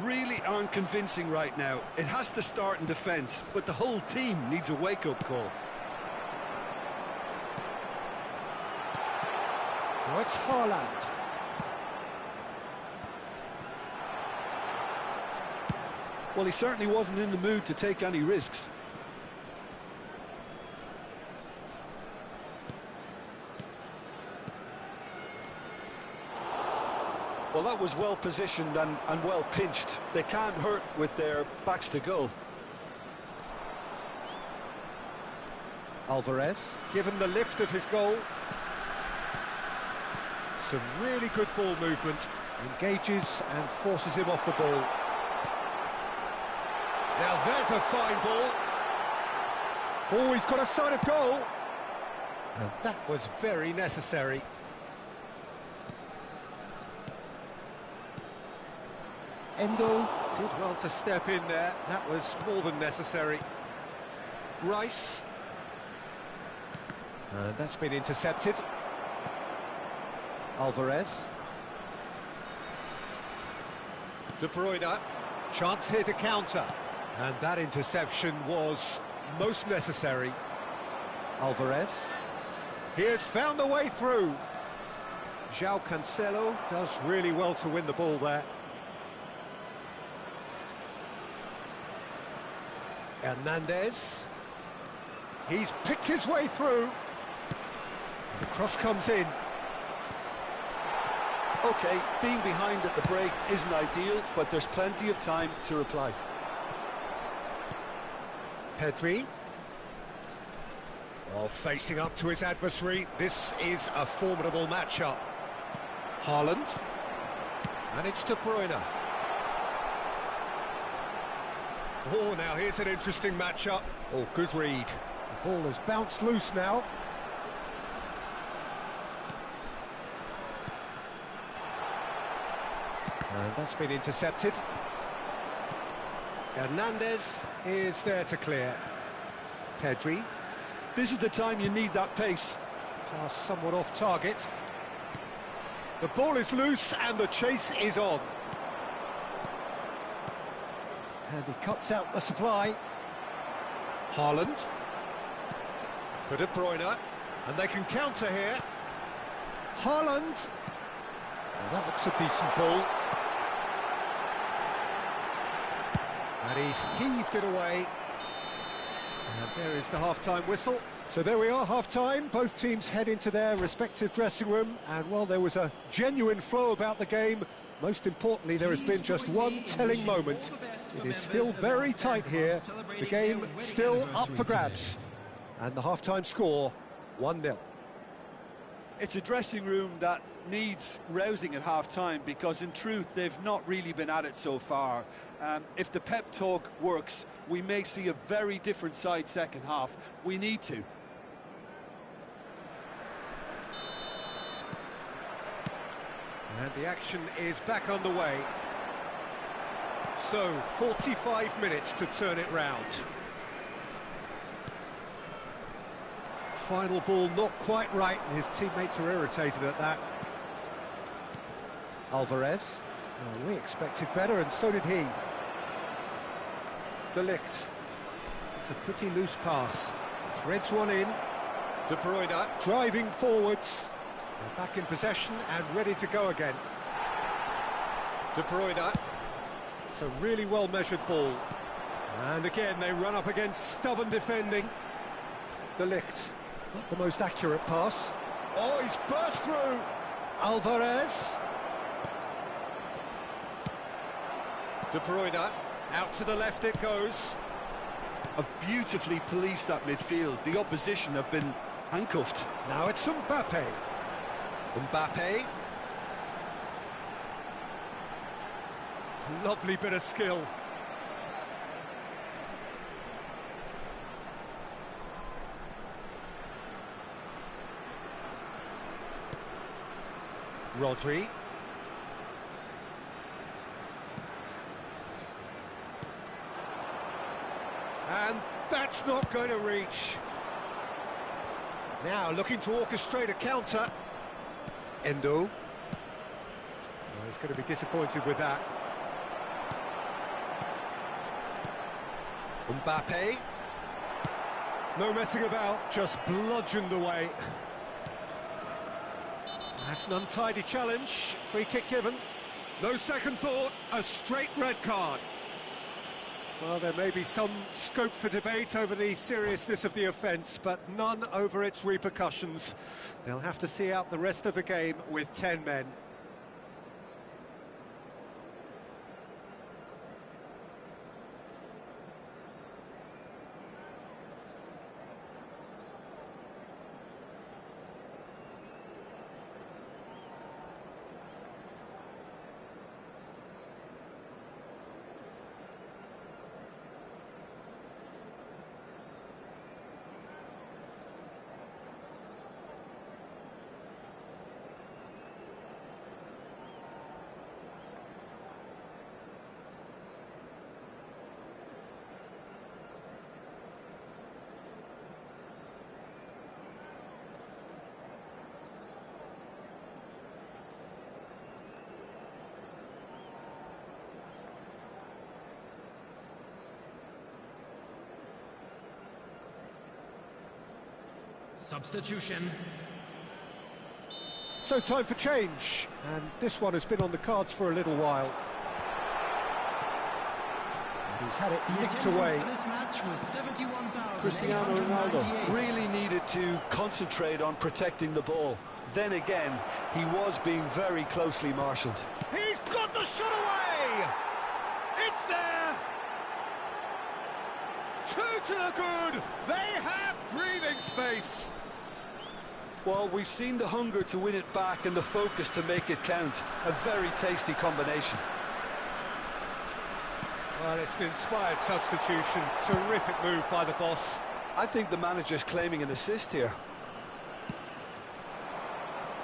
Really aren't convincing right now. It has to start in defence, but the whole team needs a wake-up call. Now it's Haaland. Well, he certainly wasn't in the mood to take any risks. Well, that was well positioned and well pinched. They can't hurt with their backs to goal. Alvarez, given the lift of his goal. Some really good ball movement. Engages and forces him off the ball. Now there's a fine ball. Oh, he's got a sight of goal. And that was very necessary. Endo did well to step in there. That was more than necessary. Rice. And that's been intercepted. Alvarez. De Bruyne. Chance here to counter. And that interception was most necessary. Alvarez. He has found the way through. João Cancelo does really well to win the ball there. Hernandez. He's picked his way through. The cross comes in. OK, being behind at the break isn't ideal, but there's plenty of time to reply. Pedri. Oh, facing up to his adversary. This is a formidable matchup. Haaland. And it's De Bruyne. Oh, now here's an interesting matchup. Oh, good read. The ball has bounced loose now. And that's been intercepted. Hernandez is there to clear. Pedri. This is the time you need that pace. Pass somewhat off target. The ball is loose and the chase is on. And he cuts out the supply. Haaland. To De Bruyne. And they can counter here. Haaland. Well, that looks a decent ball. And he's heaved it away. And there is the half-time whistle. So there we are, half-time. Both teams head into their respective dressing room. And while there was a genuine flow about the game, most importantly, there has been just one telling moment. It is still very tight here. The game still up for grabs. And the half-time score, 1-0. It's a dressing room that needs rousing at half-time because, in truth, they've not really been at it so far. If the pep talk works, we may see a very different side second half. We need to. And the action is back underway. So, 45 minutes to turn it round. Final ball not quite right, and his teammates are irritated at that. Alvarez. Well, we expected better, and so did he. De Ligt. It's a pretty loose pass. Threads one in. De Bruyne driving forwards. They're back in possession and ready to go again. De Bruyne. It's a really well-measured ball. And again, they run up against stubborn defending. De Ligt. Not the most accurate pass. Oh, he's burst through. Alvarez. De Bruyne. Out to the left it goes. Have beautifully policed that midfield. The opposition have been handcuffed. Now it's Mbappe. Mbappe. Lovely bit of skill. Rodri. And that's not going to reach. Now looking to orchestrate a counter. Endo. Well, he's going to be disappointed with that. Mbappe. No messing about, just bludgeoned away. That's an untidy challenge. Free kick given. No second thought, a straight red card. Well, there may be some scope for debate over the seriousness of the offence, but none over its repercussions. They'll have to see out the rest of the game with 10 men. Substitution. So time for change, and this one has been on the cards for a little while. And he's had it nicked away. Cristiano Ronaldo really needed to concentrate on protecting the ball. Then again, he was being very closely marshalled. He's got the shot away! It's there! Two to the good! They have breathing space! Well, we've seen the hunger to win it back and the focus to make it count. A very tasty combination. Well, it's an inspired substitution. Terrific move by the boss. I think the manager's claiming an assist here.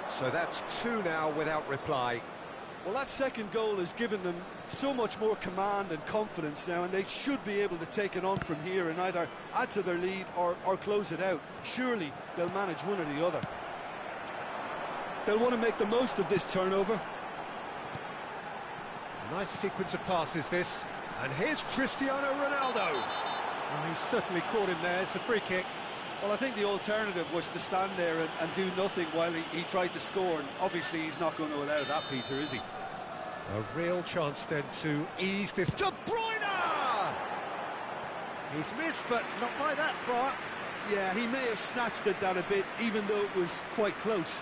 So that's two now without reply. Well, that second goal has given them so much more command and confidence now, and they should be able to take it on from here and either add to their lead or close it out. Surely they'll manage one or the other. They'll want to make the most of this turnover. A nice sequence of passes, this. And here's Cristiano Ronaldo. Well, he's certainly caught him there. It's a free kick. Well, I think the alternative was to stand there and do nothing while he tried to score, and obviously he's not going to allow that, Peter, is he? A real chance then to ease this. De Bruyne! He's missed, but not by that far. Yeah, he may have snatched at that a bit, even though it was quite close.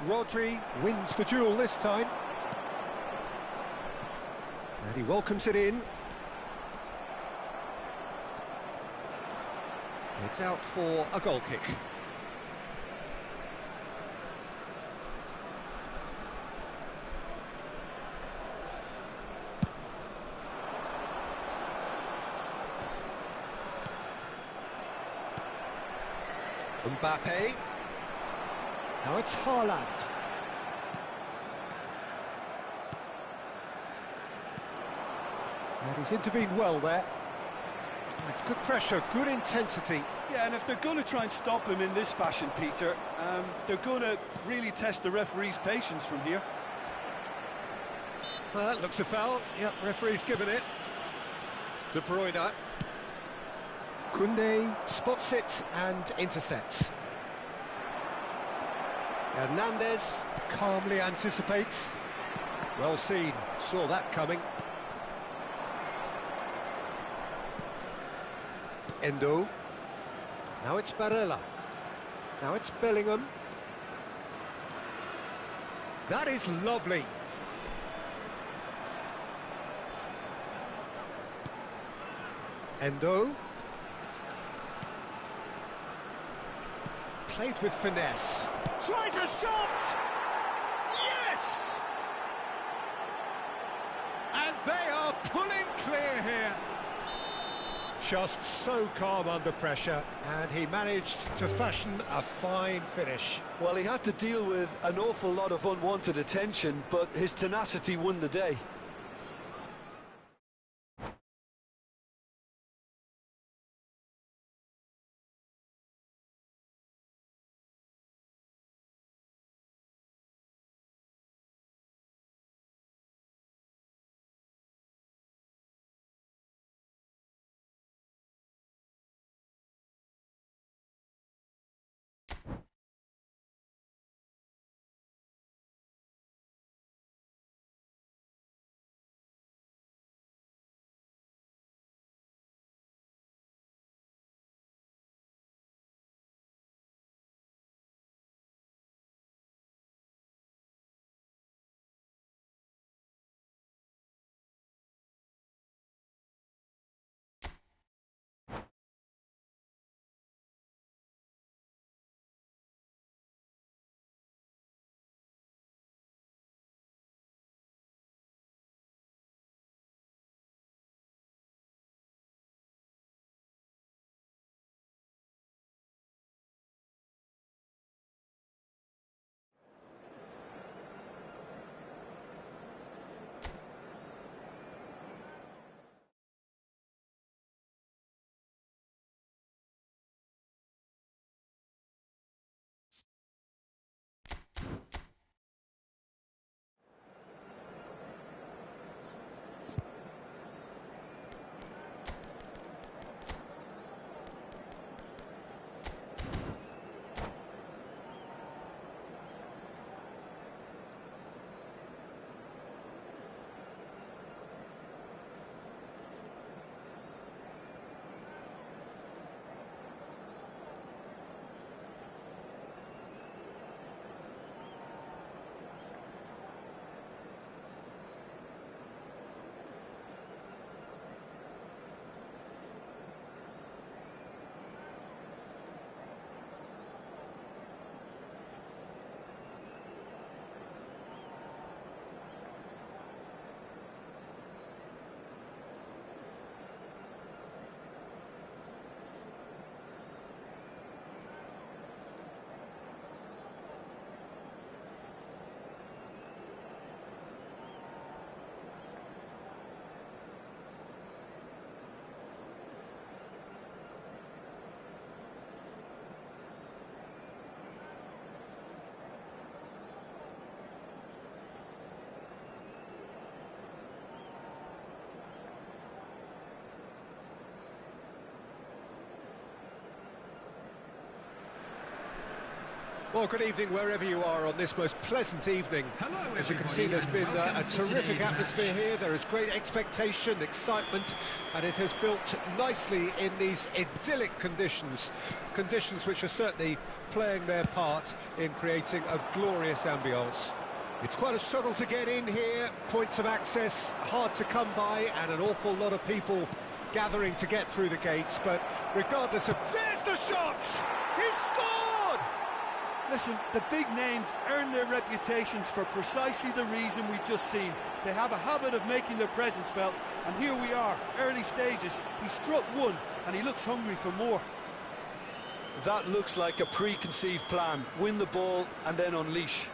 Rodri wins the duel this time. And he welcomes it in. It's out for a goal kick. Mbappe. Now it's Haaland. And he's intervened well there. It's good pressure, good intensity. Yeah, and if they're going to try and stop him in this fashion, Peter, they're going to really test the referee's patience from here. Well, that looks a foul. Yep, referee's given it. De Bruyne. Koundé spots it and intercepts. Hernandez calmly anticipates. Well seen, saw that coming. Endo. Now it's Barella. Now it's Bellingham. That is lovely. Endo. Played with finesse. Tries a shot! Yes! And they are pulling clear here. Just so calm under pressure, and he managed to fashion a fine finish. Well, he had to deal with an awful lot of unwanted attention, but his tenacity won the day. Well, good evening wherever you are on this most pleasant evening. Hello, As you can see, everybody, there's been and a welcome to terrific today's atmosphere here. There is great expectation, excitement, and it has built nicely in these idyllic conditions. Conditions which are certainly playing their part in creating a glorious ambience. It's quite a struggle to get in here, points of access hard to come by, and an awful lot of people gathering to get through the gates, but regardless of... There's the shot! He's scored! Listen, the big names earn their reputations for precisely the reason we've just seen. They have a habit of making their presence felt, and here we are, early stages. He struck one, and he looks hungry for more. That looks like a preconceived plan. Win the ball and then unleash.